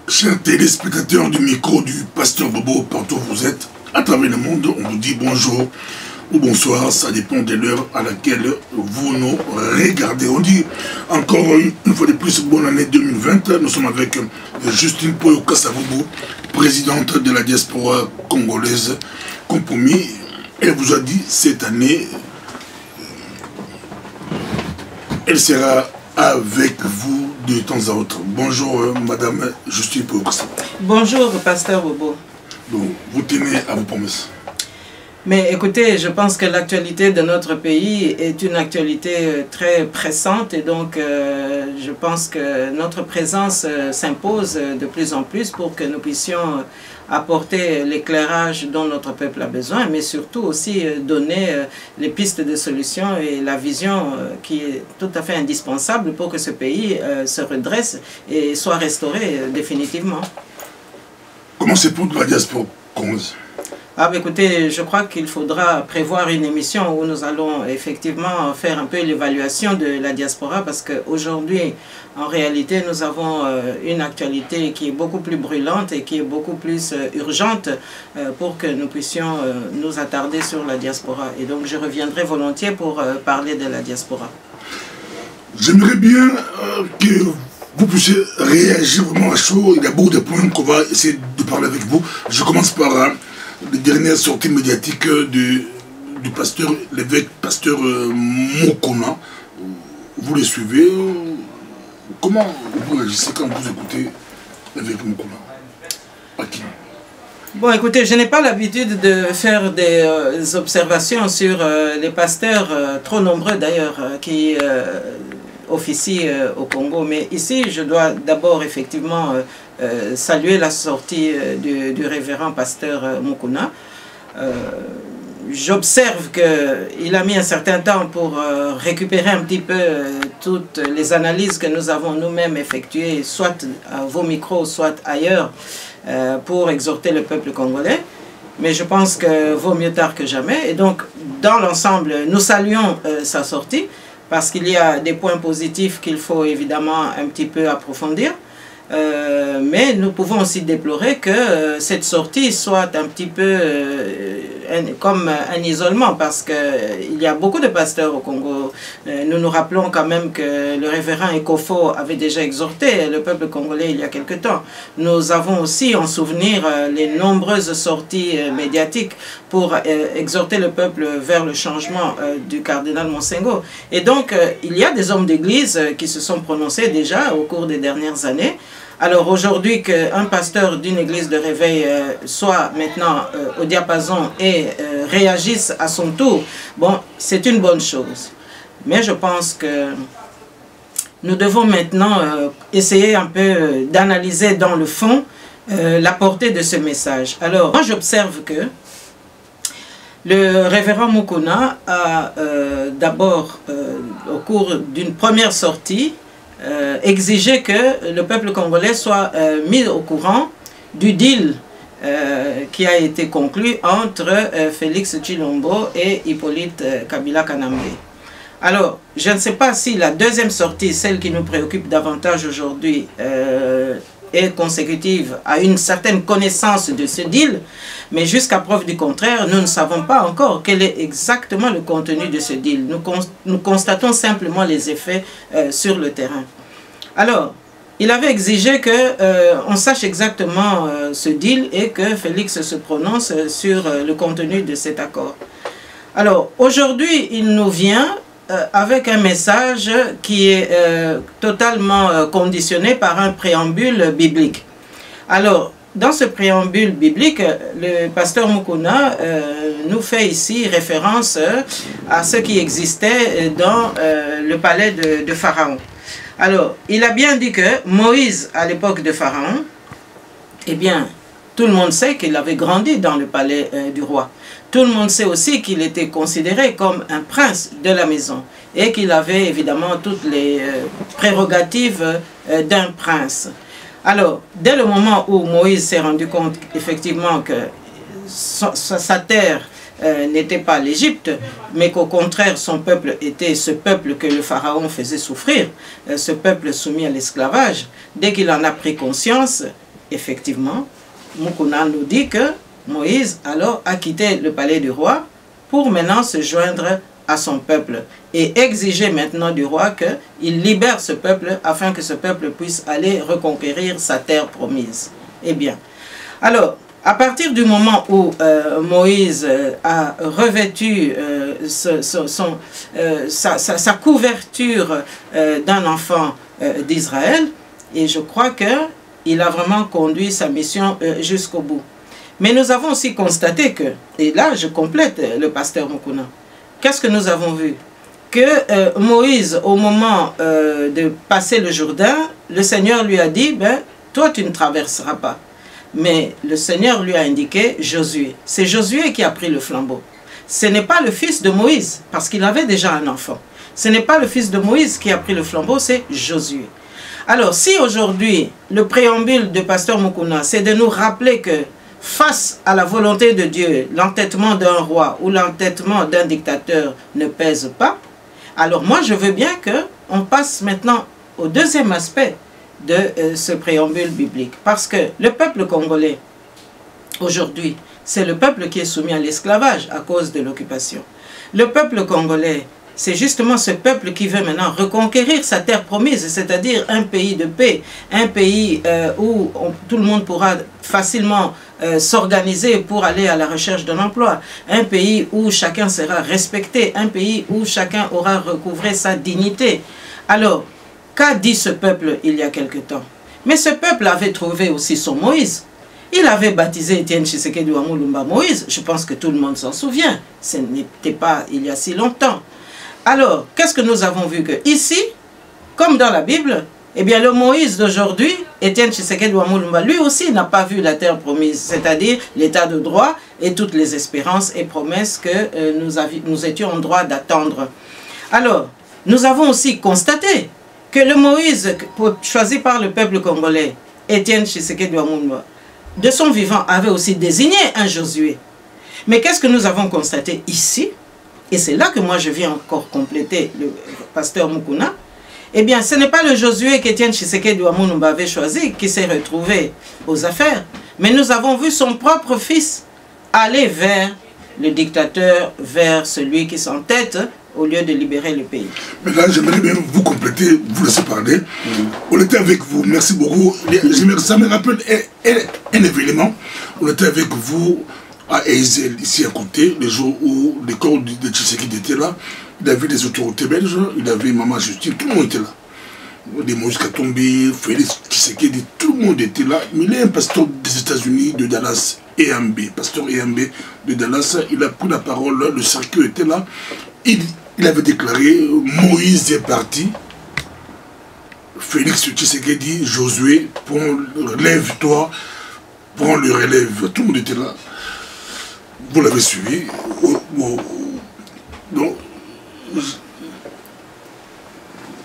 Chers téléspectateurs du micro du Pasteur Bobo, partout où vous êtes, à travers le monde, on vous dit bonjour ou bonsoir, ça dépend de l'heure à laquelle vous nous regardez. On dit encore une fois de plus, bonne année 2020. Nous sommes avec Justine Poyo Kassavubu, présidente de la diaspora congolaise Compromis. Elle vous a dit cette année, elle sera avec vous de temps à autre. Bonjour Madame Justine Poyo Kassavubu. Bonjour Pasteur Bobo. Donc, vous tenez à vos promesses. Mais écoutez, je pense que l'actualité de notre pays est une actualité très pressante et donc je pense que notre présence s'impose de plus en plus pour que nous puissions apporter l'éclairage dont notre peuple a besoin, mais surtout aussi donner les pistes de solutions et la vision qui est tout à fait indispensable pour que ce pays se redresse et soit restauré définitivement. Comment c'est pour la diaspora congolaise? Ah, écoutez, je crois qu'il faudra prévoir une émission où nous allons effectivement faire un peu l'évaluation de la diaspora parce qu'aujourd'hui, en réalité, nous avons une actualité qui est beaucoup plus brûlante et qui est beaucoup plus urgente pour que nous puissions nous attarder sur la diaspora. Et donc, je reviendrai volontiers pour parler de la diaspora. J'aimerais bien que vous puissiez réagir vraiment à chaud. Il y a beaucoup de points qu'on va essayer de parler avec vous. Je commence par les dernières sorties médiatiques du pasteur, l'évêque pasteur Mokona. Vous les suivez. Comment vous réagissez quand vous écoutez l'évêque Mokona? À qui? Bon, écoutez, je n'ai pas l'habitude de faire des observations sur les pasteurs, trop nombreux d'ailleurs, qui officient au Congo. Mais ici, je dois d'abord effectivement saluer la sortie du révérend pasteur Mokona. J'observe qu'il a mis un certain temps pour récupérer un petit peu toutes les analyses que nous avons nous-mêmes effectuées, soit à vos micros, soit ailleurs, pour exhorter le peuple congolais. Mais je pense que vaut mieux tard que jamais. Et donc, dans l'ensemble, nous saluons sa sortie, parce qu'il y a des points positifs qu'il faut évidemment un petit peu approfondir. Mais nous pouvons aussi déplorer que cette sortie soit un petit peu comme un isolement parce qu'il y a beaucoup de pasteurs au Congo. Nous nous rappelons quand même que le révérend Ekofo avait déjà exhorté le peuple congolais il y a quelque temps. Nous avons aussi en souvenir les nombreuses sorties médiatiques pour exhorter le peuple vers le changement du cardinal Monsengo. Et donc il y a des hommes d'église qui se sont prononcés déjà au cours des dernières années. Alors aujourd'hui qu'un pasteur d'une église de réveil soit maintenant au diapason et réagisse à son tour, bon, c'est une bonne chose. Mais je pense que nous devons maintenant essayer un peu d'analyser dans le fond la portée de ce message. Alors moi j'observe que le révérend Mokona a d'abord au cours d'une première sortie exiger que le peuple congolais soit mis au courant du deal qui a été conclu entre Félix Tshilombo et Hippolyte Kabila Kanambe. Alors, je ne sais pas si la deuxième sortie, celle qui nous préoccupe davantage aujourd'hui, est consécutive à une certaine connaissance de ce deal, mais jusqu'à preuve du contraire, nous ne savons pas encore quel est exactement le contenu de ce deal. Nous constatons simplement les effets sur le terrain. Alors, il avait exigé qu'on sache exactement ce deal et que Félix se prononce sur le contenu de cet accord. Alors, aujourd'hui, il nous vient avec un message qui est totalement conditionné par un préambule biblique. Alors, dans ce préambule biblique, le pasteur Mokona nous fait ici référence à ce qui existait dans le palais de Pharaon. Alors, il a bien dit que Moïse, à l'époque de Pharaon, eh bien, tout le monde sait qu'il avait grandi dans le palais du roi. Tout le monde sait aussi qu'il était considéré comme un prince de la maison et qu'il avait évidemment toutes les prérogatives d'un prince. Alors, dès le moment où Moïse s'est rendu compte effectivement que sa terre n'était pas l'Égypte, mais qu'au contraire son peuple était ce peuple que le pharaon faisait souffrir, ce peuple soumis à l'esclavage, dès qu'il en a pris conscience, effectivement, Mukuna nous dit que Moïse alors a quitté le palais du roi pour maintenant se joindre à son peuple et exiger maintenant du roi qu'il libère ce peuple afin que ce peuple puisse aller reconquérir sa terre promise. Eh bien, alors, à partir du moment où Moïse a revêtu sa couverture d'un enfant d'Israël, et je crois qu'il a vraiment conduit sa mission jusqu'au bout. Mais nous avons aussi constaté que, et là je complète le pasteur Mukuna, qu'est-ce que nous avons vu? Que Moïse, au moment de passer le Jourdain, le Seigneur lui a dit, ben, toi tu ne traverseras pas. Mais le Seigneur lui a indiqué Josué. C'est Josué qui a pris le flambeau. Ce n'est pas le fils de Moïse, parce qu'il avait déjà un enfant. Ce n'est pas le fils de Moïse qui a pris le flambeau, c'est Josué. Alors, si aujourd'hui, le préambule de pasteur Mukuna, c'est de nous rappeler que face à la volonté de Dieu, l'entêtement d'un roi ou l'entêtement d'un dictateur ne pèse pas, alors moi je veux bien qu'on passe maintenant au deuxième aspect de ce préambule biblique. Parce que le peuple congolais, aujourd'hui, c'est le peuple qui est soumis à l'esclavage à cause de l'occupation. Le peuple congolais, c'est justement ce peuple qui veut maintenant reconquérir sa terre promise, c'est-à-dire un pays de paix, un pays où tout le monde pourra facilement s'organiser pour aller à la recherche d'un emploi, un pays où chacun sera respecté, un pays où chacun aura recouvré sa dignité. Alors, qu'a dit ce peuple il y a quelque temps? Mais ce peuple avait trouvé aussi son Moïse. Il avait baptisé Etienne Tshisekedi wa Mulumba Moïse. Je pense que tout le monde s'en souvient. Ce n'était pas il y a si longtemps. Alors, qu'est-ce que nous avons vu? Que ici, comme dans la Bible, eh bien le Moïse d'aujourd'hui, Etienne Tshisekedi wa Mulumba, lui aussi n'a pas vu la terre promise, c'est-à-dire l'état de droit et toutes les espérances et promesses que nous étions en droit d'attendre. Alors, nous avons aussi constaté que le Moïse choisi par le peuple congolais, Etienne Tshisekedi wa Mulumba, de son vivant avait aussi désigné un Josué. Mais qu'est-ce que nous avons constaté ici? Et c'est là que moi je viens encore compléter le pasteur Mukuna. Eh bien, ce n'est pas le Josué qu'Etienne Tshisekedi wa Mulumba avait choisi qui s'est retrouvé aux affaires. Mais nous avons vu son propre fils aller vers le dictateur, vers celui qui s'entête au lieu de libérer le pays. Mais là, j'aimerais bien vous compléter, vous laisser parler. On était avec vous, merci beaucoup. Ça me rappelle un événement. On était avec vous à Ezel, ici à côté, le jour où le corps de Tshisekedi était là. Il avait des autorités belges, il avait Maman Justine, tout le monde était là. Des Moïse Katombi, Félix Tshisekedi, tout le monde était là. Mais il y a un pasteur des États-Unis, de Dallas, EMB, pasteur EMB de Dallas, il a pris la parole, le cercueil était là. Il avait déclaré, Moïse est parti, Félix Tshisekedi, Josué, lève-toi, prends le relève. Tout le monde était là. Vous l'avez suivi. Donc,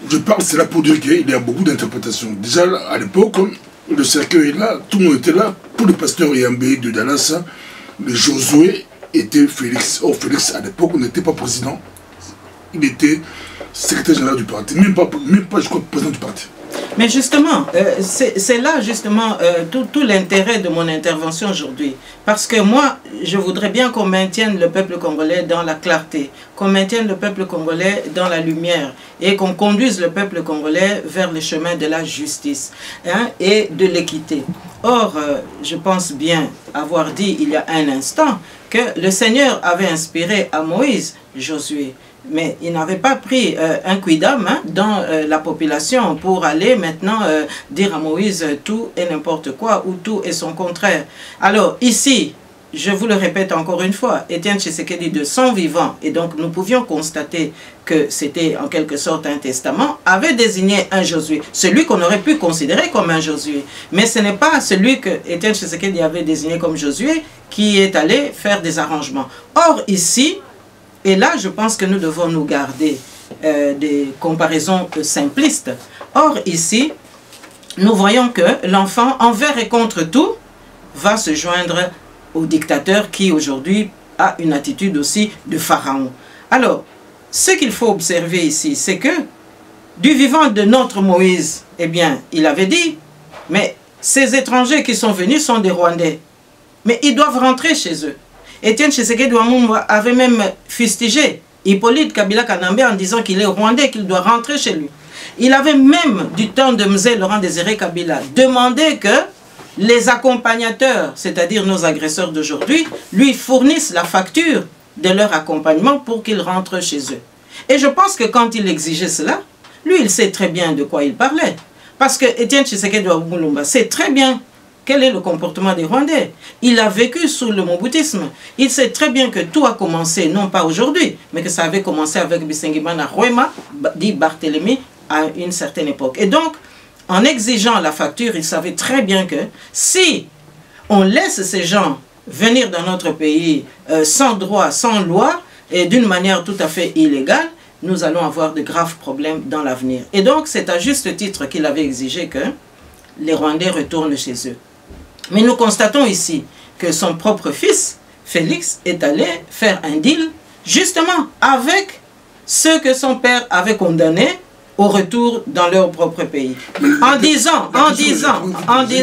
je parle, c'est là pour dire qu'il y a beaucoup d'interprétations. Déjà, à l'époque, le cercueil est là, tout le monde était là. Pour le pasteur Yambé de Dallas, le Josué était Félix. Oh, Félix, à l'époque, n'était pas président. Il était secrétaire général du parti, même pas je crois, président du parti. Mais justement, c'est là justement tout l'intérêt de mon intervention aujourd'hui. Parce que moi, je voudrais bien qu'on maintienne le peuple congolais dans la clarté, qu'on maintienne le peuple congolais dans la lumière et qu'on conduise le peuple congolais vers le chemin de la justice et de l'équité. Or, je pense bien avoir dit il y a un instant que le Seigneur avait inspiré à Moïse Josué. Mais il n'avait pas pris un quidam dans la population pour aller maintenant dire à Moïse tout et n'importe quoi ou tout et son contraire. Alors ici, je vous le répète encore une fois, Etienne Tshisekedi de son vivant, et donc nous pouvions constater que c'était en quelque sorte un testament, avait désigné un Josué, celui qu'on aurait pu considérer comme un Josué. Mais ce n'est pas celui que Etienne Tshisekedi avait désigné comme Josué qui est allé faire des arrangements. Or ici, et là, je pense que nous devons nous garder des comparaisons simplistes. Or, ici, nous voyons que l'enfant, envers et contre tout, va se joindre au dictateur qui, aujourd'hui, a une attitude aussi de pharaon. Alors, ce qu'il faut observer ici, c'est que, du vivant de notre Moïse, eh bien, il avait dit, mais ces étrangers qui sont venus sont des Rwandais. Mais ils doivent rentrer chez eux. Étienne Tshisekedi Wamumba avait même fustigé Hippolyte Kabila Kanambe en disant qu'il est Rwandais, qu'il doit rentrer chez lui. Il avait même, du temps de Mzee Laurent Désiré Kabila, demandé que les accompagnateurs, c'est-à-dire nos agresseurs d'aujourd'hui, lui fournissent la facture de leur accompagnement pour qu'il rentre chez eux. Et je pense que quand il exigeait cela, lui, il sait très bien de quoi il parlait. Parce que Étienne Tshisekedi Wamumba sait très bien quel est le comportement des Rwandais. Il a vécu sous le moboutisme. Il sait très bien que tout a commencé, non pas aujourd'hui, mais que ça avait commencé avec Bisengimana Rwema, dit Barthélemy, à une certaine époque. Et donc, en exigeant la facture, il savait très bien que si on laisse ces gens venir dans notre pays sans droit, sans loi, et d'une manière tout à fait illégale, nous allons avoir de graves problèmes dans l'avenir. Et donc, c'est à juste titre qu'il avait exigé que les Rwandais retournent chez eux. Mais nous constatons ici que son propre fils, Félix, est allé faire un deal, justement, avec ceux que son père avait condamnés au retour dans leur propre pays.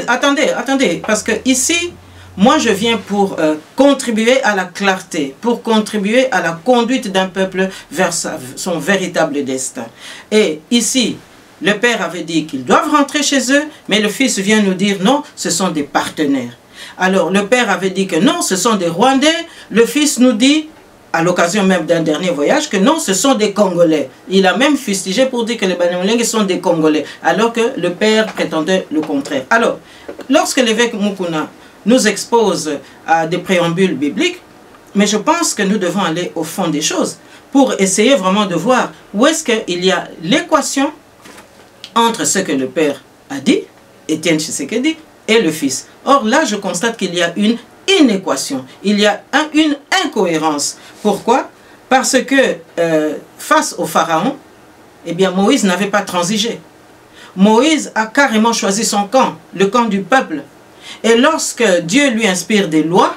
Attendez, parce que ici, moi je viens pour contribuer à la clarté, pour contribuer à la conduite d'un peuple vers son véritable destin. Et ici, le père avait dit qu'ils doivent rentrer chez eux, mais le fils vient nous dire non, ce sont des partenaires. Alors le père avait dit que non, ce sont des Rwandais, le fils nous dit, à l'occasion même d'un dernier voyage, que non, ce sont des Congolais. Il a même fustigé pour dire que les Banyamulenge sont des Congolais, alors que le père prétendait le contraire. Alors, lorsque l'évêque Mukuna nous expose à des préambules bibliques, mais je pense que nous devons aller au fond des choses pour essayer vraiment de voir où est-ce qu'il y a l'équation entre ce que le père a dit, Étienne Tshisekedi, et le fils. Or là, je constate qu'il y a une inéquation, il y a une incohérence. Pourquoi? Parce que face au pharaon, eh bien Moïse n'avait pas transigé. Moïse a carrément choisi son camp, le camp du peuple. Et lorsque Dieu lui inspire des lois,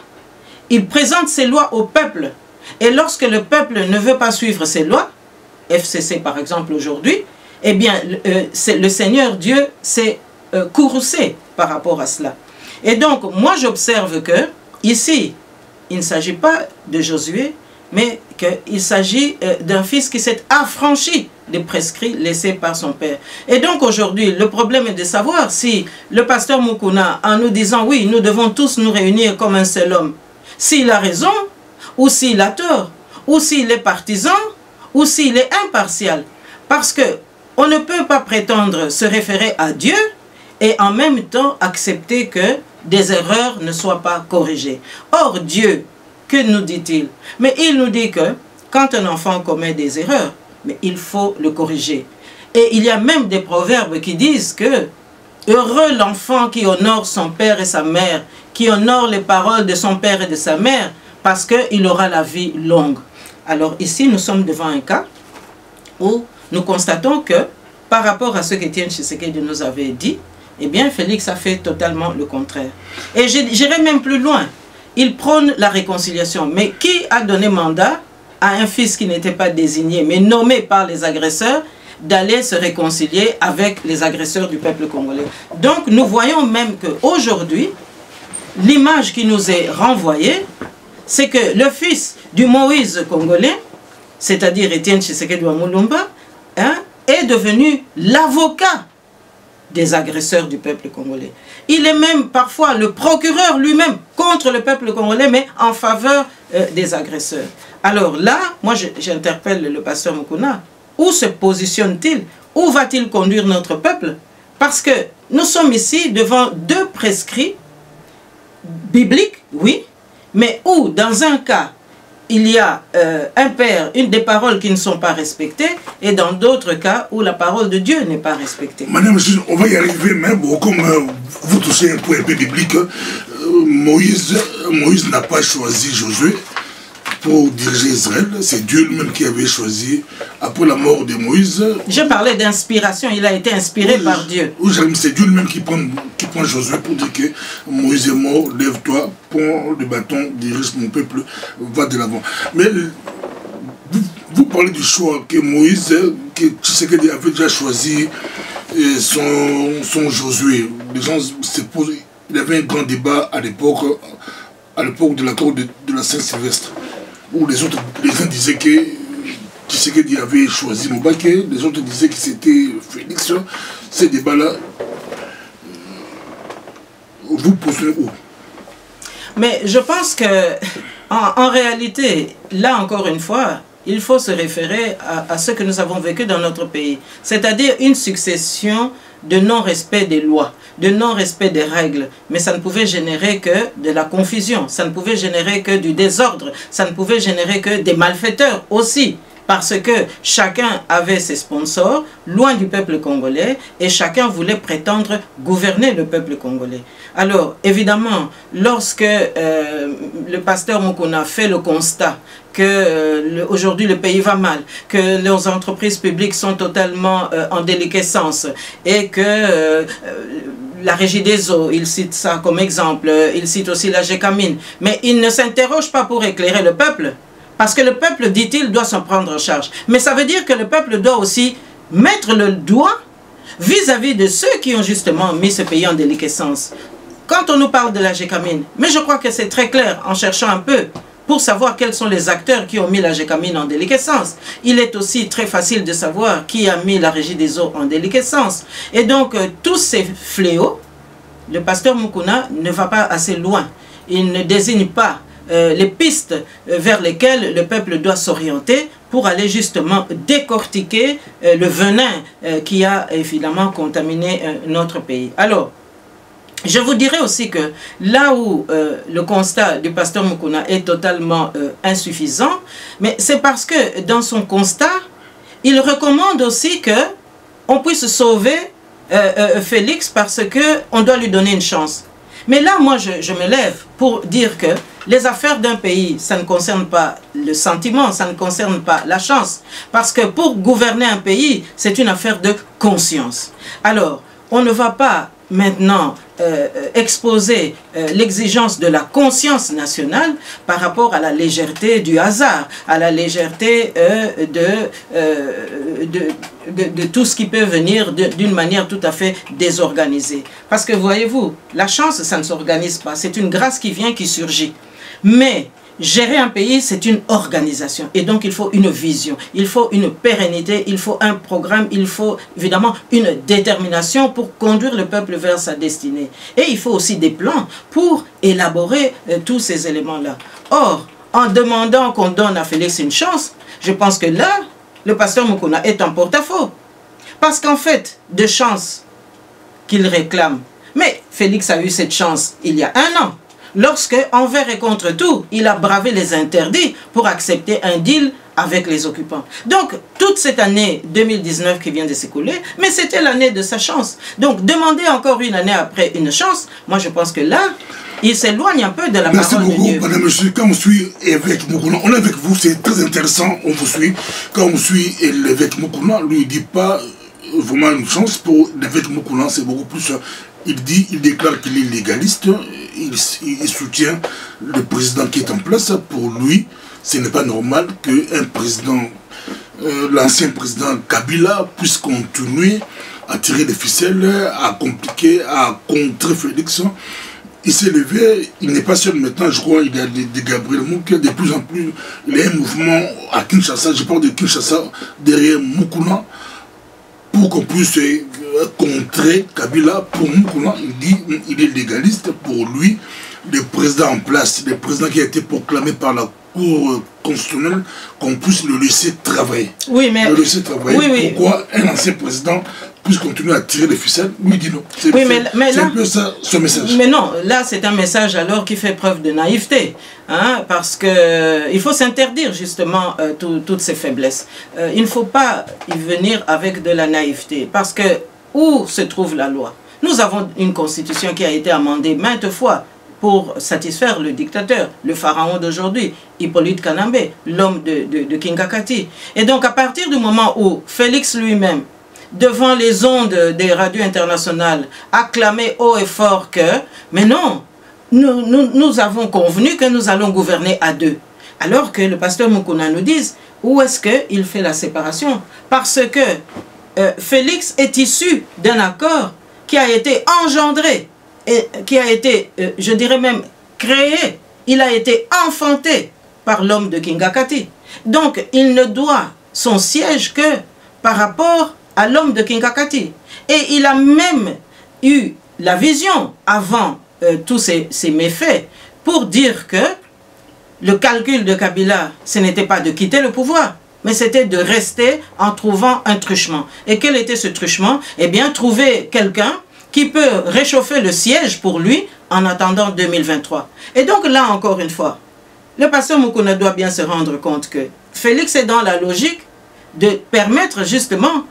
il présente ces lois au peuple. Et lorsque le peuple ne veut pas suivre ces lois, FCC par exemple aujourd'hui, eh bien le Seigneur Dieu s'est courroucé par rapport à cela. Et donc moi j'observe que ici, il ne s'agit pas de Josué, mais qu'il s'agit d'un fils qui s'est affranchi des prescrits laissés par son père. Et donc aujourd'hui, le problème est de savoir si le pasteur Mukuna, en nous disant oui, nous devons tous nous réunir comme un seul homme, s'il a raison, ou s'il a tort, ou s'il est partisan, ou s'il est impartial. Parce que on ne peut pas prétendre se référer à Dieu et en même temps accepter que des erreurs ne soient pas corrigées. Or Dieu, que nous dit-il? Mais il nous dit que quand un enfant commet des erreurs, mais il faut le corriger. Et il y a même des proverbes qui disent que heureux l'enfant qui honore son père et sa mère, qui honore les paroles de son père et de sa mère, parce qu'il aura la vie longue. Alors ici, nous sommes devant un cas où nous constatons que par rapport à ce qu'Étienne Tshisekedi nous avait dit, eh bien Félix a fait totalement le contraire. Et j'irai même plus loin. Il prône la réconciliation. Mais qui a donné mandat à un fils qui n'était pas désigné, mais nommé par les agresseurs, d'aller se réconcilier avec les agresseurs du peuple congolais? Donc nous voyons même qu'aujourd'hui, l'image qui nous est renvoyée, c'est que le fils du Moïse congolais, c'est-à-dire Étienne Tshisekedi Wamulumba, est devenu l'avocat des agresseurs du peuple congolais. Il est même parfois le procureur lui-même contre le peuple congolais, mais en faveur des agresseurs. Alors là, moi j'interpelle le pasteur Mukuna, où se positionne-t-il? Où va-t-il conduire notre peuple? Parce que nous sommes ici devant deux prescrits bibliques, oui, mais où dans un cas, il y a un père, des paroles qui ne sont pas respectées, et dans d'autres cas où la parole de Dieu n'est pas respectée. Madame, on va y arriver, mais bon, comme vous touchez un point un peu biblique, Moïse n'a pas choisi Josué pour diriger Israël. C'est Dieu lui-même qui avait choisi après la mort de Moïse. Je parlais d'inspiration, il a été inspiré par Dieu. Oui, c'est Dieu lui-même qui prend Josué pour dire que Moïse est mort, lève-toi, prends le bâton, dirige mon peuple, va de l'avant. Mais vous parlez du choix que Moïse, que Tshisekedi avait déjà choisi son Josué. Les gens se posent, il y avait un grand débat à l'époque de l'accord de la Saint-Sylvestre, où les gens disaient que Tshisekedi avait choisi Moubaké, les autres disaient que c'était Félix. Ces débats-là, vous posez où? Mais je pense que, en réalité, là encore une fois, il faut se référer à ce que nous avons vécu dans notre pays. C'est-à-dire une succession de non-respect des lois, de non-respect des règles. Mais ça ne pouvait générer que de la confusion, ça ne pouvait générer que du désordre, ça ne pouvait générer que des malfaiteurs aussi. Parce que chacun avait ses sponsors, loin du peuple congolais, et chacun voulait prétendre gouverner le peuple congolais. Alors, évidemment, lorsque le pasteur Mukuna fait le constat que aujourd'hui le pays va mal, que nos entreprises publiques sont totalement en déliquescence, et que la Régie des eaux, il cite ça comme exemple, il cite aussi la GECAMINE, mais il ne s'interroge pas pour éclairer le peuple. Parce que le peuple, dit-il, doit s'en prendre en charge. Mais ça veut dire que le peuple doit aussi mettre le doigt vis-à-vis de ceux qui ont justement mis ce pays en déliquescence. Quand on nous parle de la GECAMINE, mais je crois que c'est très clair en cherchant un peu pour savoir quels sont les acteurs qui ont mis la GECAMINE en déliquescence. Il est aussi très facile de savoir qui a mis la Régie des eaux en déliquescence. Et donc, tous ces fléaux, le pasteur Mukuna ne va pas assez loin. Il ne désigne pas les pistes vers lesquelles le peuple doit s'orienter pour aller justement décortiquer le venin qui a évidemment contaminé notre pays. Alors, je vous dirais aussi que là où le constat du pasteur Mukuna est totalement insuffisant, mais c'est parce que dans son constat, il recommande aussi que on puisse sauver Félix parce qu'on doit lui donner une chance. Mais là, moi, je me lève pour dire que les affaires d'un pays, ça ne concerne pas le sentiment, ça ne concerne pas la chance. Parce que pour gouverner un pays, c'est une affaire de conscience. Alors, on ne va pas maintenant exposer l'exigence de la conscience nationale par rapport à la légèreté du hasard, à la légèreté de tout ce qui peut venir d'une manière tout à fait désorganisée. Parce que voyez-vous, la chance, ça ne s'organise pas, c'est une grâce qui vient, qui surgit. Mais gérer un pays, c'est une organisation. Et donc, il faut une vision, il faut une pérennité, il faut un programme, il faut évidemment une détermination pour conduire le peuple vers sa destinée. Et il faut aussi des plans pour élaborer tous ces éléments-là. Or, en demandant qu'on donne à Félix une chance, je pense que là, le pasteur Mukuna est en porte-à-faux. Parce qu'en fait, de chance qu'il réclame, mais Félix a eu cette chance il y a 1 an. Lorsque, envers et contre tout, il a bravé les interdits pour accepter un deal avec les occupants. Donc, toute cette année 2019 qui vient de s'écouler, mais c'était l'année de sa chance. Donc, demander encore une année après une chance, moi je pense que là, il s'éloigne un peu de la parole de Dieu. Merci beaucoup, madame, monsieur. Quand on suit évêque Mukuna, on est avec vous, c'est très intéressant, on vous suit. Quand on suit l'évêque Mukuna, lui, il ne dit pas vraiment une chance pour l'évêque Mukuna, c'est beaucoup plus... Il déclare qu'il est légaliste, il soutient le président qui est en place. Pour lui, ce n'est pas normal qu'un président, l'ancien président Kabila, puisse continuer à tirer les ficelles, à compliquer, à contrer Félix. Il s'est levé, il n'est pas seul maintenant, je crois, il y a des Gabriel Mouké, de plus en plus, il y a un mouvement à Kinshasa, je parle de Kinshasa, derrière Mukuna, pour qu'on puisse contrer Kabila. Pour Mukuna, il dit il est légaliste. Pour lui, le président en place, le président qui a été proclamé par la Cour constitutionnelle, qu'on puisse le laisser travailler. Oui, mais... Le laisser travailler. Oui, oui. Pourquoi un ancien président puisse continuer à tirer les ficelles? Lui, il dit non. C'est oui, mais là, un peu ça, ce message. Mais non, là, c'est un message alors qui fait preuve de naïveté. Hein, parce qu'il faut s'interdire justement toutes ces faiblesses. Il ne faut pas y venir avec de la naïveté. Parce que où se trouve la loi? Nous avons une constitution qui a été amendée maintes fois pour satisfaire le dictateur, le pharaon d'aujourd'hui, Hippolyte Kanambe, l'homme de Kinkakati. Et donc à partir du moment où Félix lui-même, devant les ondes des radios internationales, acclamait haut et fort que, mais non, nous avons convenu que nous allons gouverner à 2. Alors que le pasteur Mukuna nous dit, où est-ce qu'il fait la séparation? Parce que Félix est issu d'un accord qui a été engendré, et qui a été, je dirais même, créé. Il a été enfanté par l'homme de Kingakati. Donc, il ne doit son siège que par rapport à l'homme de Kingakati. Et il a même eu la vision avant tous ces méfaits pour dire que le calcul de Kabila, ce n'était pas de quitter le pouvoir, mais c'était de rester en trouvant un truchement. Et quel était ce truchement? Eh bien, trouver quelqu'un qui peut réchauffer le siège pour lui en attendant 2023. Et donc là, encore une fois, le pasteur Mukuna doit bien se rendre compte que Félix est dans la logique de permettre justement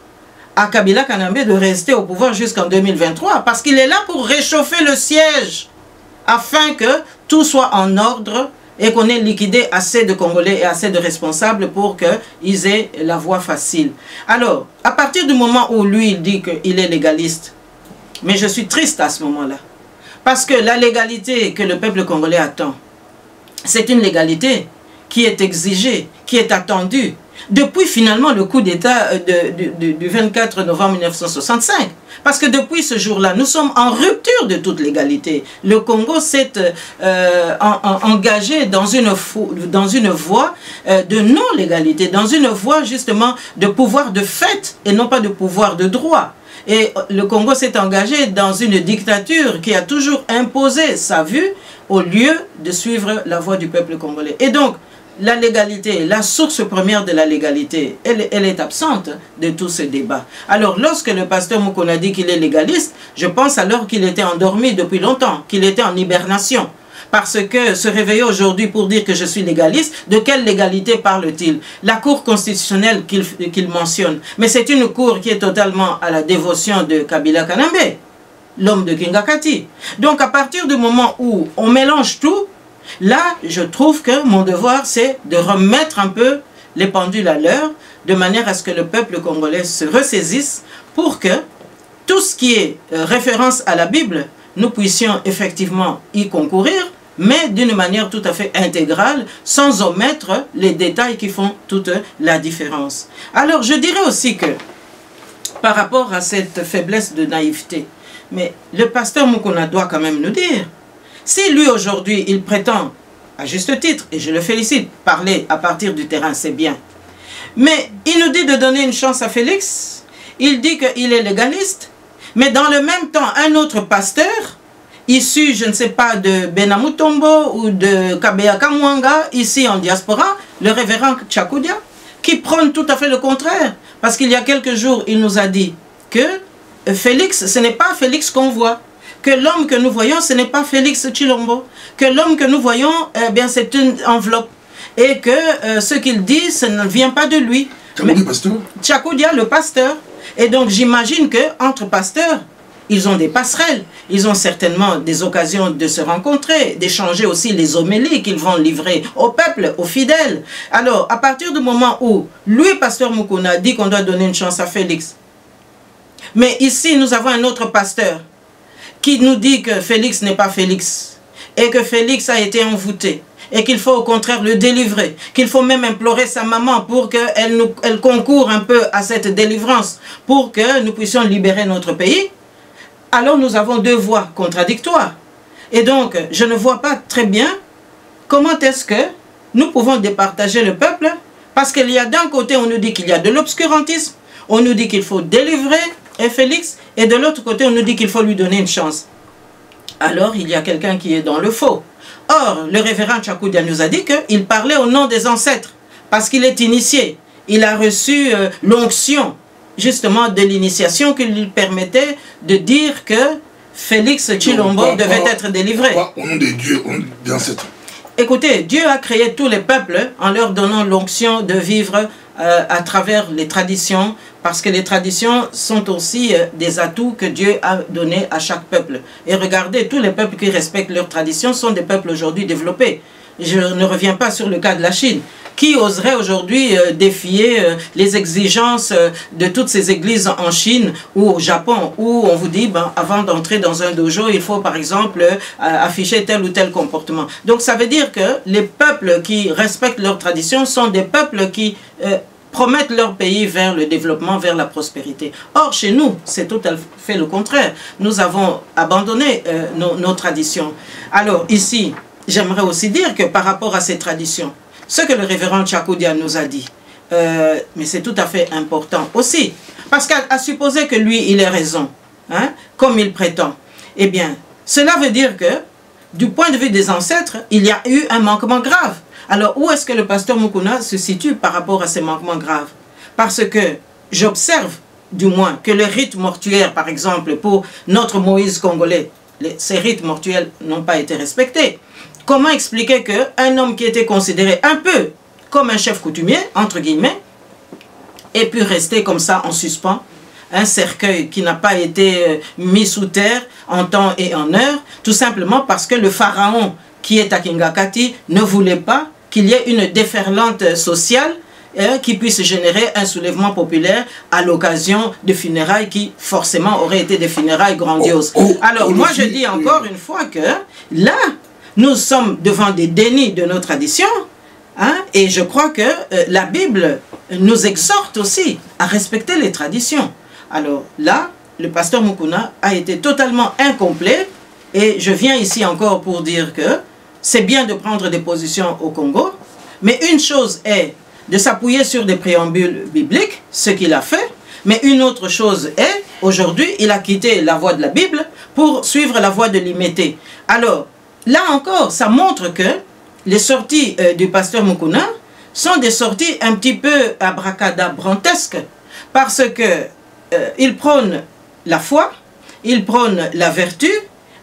à Kabila Kanambe de rester au pouvoir jusqu'en 2023, parce qu'il est là pour réchauffer le siège, afin que tout soit en ordre et qu'on ait liquidé assez de Congolais et assez de responsables pour qu'ils aient la voie facile. Alors, à partir du moment où lui, il dit qu'il est légaliste, mais je suis triste à ce moment-là, parce que la légalité que le peuple congolais attend, c'est une légalité qui est exigée, qui est attendue, depuis finalement le coup d'État du 24 novembre 1965. Parce que depuis ce jour-là, nous sommes en rupture de toute légalité. Le Congo s'est engagé dans une voie de non-légalité, dans une voie justement de pouvoir de fait et non pas de pouvoir de droit. Et le Congo s'est engagé dans une dictature qui a toujours imposé sa vue au lieu de suivre la voie du peuple congolais. Et donc, la légalité, la source première de la légalité, elle est absente de tout ce débat. Alors, lorsque le pasteur Mukuna dit qu'il est légaliste, je pense alors qu'il était endormi depuis longtemps, qu'il était en hibernation. Parce que se réveiller aujourd'hui pour dire que je suis légaliste, de quelle légalité parle-t-il? La Cour constitutionnelle qu'il mentionne. Mais c'est une cour qui est totalement à la dévotion de Kabila Kanambe, l'homme de Kingakati. Donc à partir du moment où on mélange tout, là je trouve que mon devoir c'est de remettre un peu les pendules à l'heure, de manière à ce que le peuple congolais se ressaisisse pour que tout ce qui est référence à la Bible, nous puissions effectivement y concourir, mais d'une manière tout à fait intégrale, sans omettre les détails qui font toute la différence. Alors je dirais aussi que, par rapport à cette faiblesse de naïveté, mais le pasteur Mukuna doit quand même nous dire, si lui aujourd'hui il prétend, à juste titre, et je le félicite, parler à partir du terrain, c'est bien, mais il nous dit de donner une chance à Félix, il dit qu'il est légaliste, mais dans le même temps, un autre pasteur, issu, je ne sais pas, de Benamutombo ou de Kabea Kamwanga, ici en diaspora, le révérend Tchakoudia, qui prône tout à fait le contraire. Parce qu'il y a quelques jours, il nous a dit que Félix, ce n'est pas Félix qu'on voit. Que l'homme que nous voyons, ce n'est pas Félix Tshilombo. Que l'homme que nous voyons, eh bien, c'est une enveloppe. Et que ce qu'il dit, ça ne vient pas de lui. Tchakoudia, le pasteur. Et donc, j'imagine qu'entre pasteurs, ils ont des passerelles, ils ont certainement des occasions de se rencontrer, d'échanger aussi les homélies qu'ils vont livrer au peuple, aux fidèles. Alors, à partir du moment où lui, pasteur Mukuna, dit qu'on doit donner une chance à Félix, mais ici, nous avons un autre pasteur qui nous dit que Félix n'est pas Félix, et que Félix a été envoûté, et qu'il faut au contraire le délivrer, qu'il faut même implorer sa maman pour qu'elle concourt un peu à cette délivrance, pour que nous puissions libérer notre pays. Alors nous avons deux voies contradictoires. Et donc, je ne vois pas très bien comment est-ce que nous pouvons départager le peuple, parce qu'il y a d'un côté, on nous dit qu'il y a de l'obscurantisme, on nous dit qu'il faut délivrer Félix, et de l'autre côté, on nous dit qu'il faut lui donner une chance. Alors, il y a quelqu'un qui est dans le faux. Or, le révérend Tchakoudia nous a dit qu'il parlait au nom des ancêtres, parce qu'il est initié. Il a reçu l'onction, justement, de l'initiation qui lui permettait de dire que Félix Tshilombo devait être délivré. Au nom des dieux, au nom des ancêtres. Écoutez, Dieu a créé tous les peuples en leur donnant l'onction de vivre à travers les traditions, parce que les traditions sont aussi des atouts que Dieu a donnés à chaque peuple. Et regardez, tous les peuples qui respectent leurs traditions sont des peuples aujourd'hui développés. Je ne reviens pas sur le cas de la Chine. Qui oserait aujourd'hui défier les exigences de toutes ces églises en Chine ou au Japon, où on vous dit, ben, avant d'entrer dans un dojo, il faut par exemple afficher tel ou tel comportement. Donc ça veut dire que les peuples qui respectent leurs traditions sont des peuples qui promettent leur pays vers le développement, vers la prospérité. Or, chez nous, c'est tout à fait le contraire. Nous avons abandonné nos traditions. Alors, ici, j'aimerais aussi dire que par rapport à ces traditions, ce que le révérend Tchakoudia nous a dit, mais c'est tout à fait important aussi. Parce qu'à supposer que lui, il ait raison, hein, comme il prétend, eh bien, cela veut dire que, du point de vue des ancêtres, il y a eu un manquement grave. Alors, où est-ce que le pasteur Mukuna se situe par rapport à ces manquements graves? Parce que j'observe, du moins, que le rite mortuaire, par exemple, pour notre Moïse congolais, ces rites mortuels n'ont pas été respectés. Comment expliquer qu'un homme qui était considéré un peu comme un chef coutumier, entre guillemets, ait pu rester comme ça en suspens, un cercueil qui n'a pas été mis sous terre en temps et en heure, tout simplement parce que le pharaon qui est à Kingakati ne voulait pas qu'il y ait une déferlante sociale qui puisse générer un soulèvement populaire à l'occasion de funérailles qui forcément auraient été des funérailles grandioses. Alors moi je dis encore une fois que là, nous sommes devant des dénis de nos traditions, hein, et je crois que la Bible nous exhorte aussi à respecter les traditions. Alors là, le pasteur Mukuna a été totalement incomplet, et je viens ici encore pour dire que c'est bien de prendre des positions au Congo, mais une chose est de s'appuyer sur des préambules bibliques, ce qu'il a fait, mais une autre chose est, aujourd'hui, il a quitté la voie de la Bible pour suivre la voie de l'Imété. Alors, là encore, ça montre que les sorties du pasteur Mukuna sont des sorties un petit peu abracadabrantesques, parce que il prône la foi, il prône la vertu,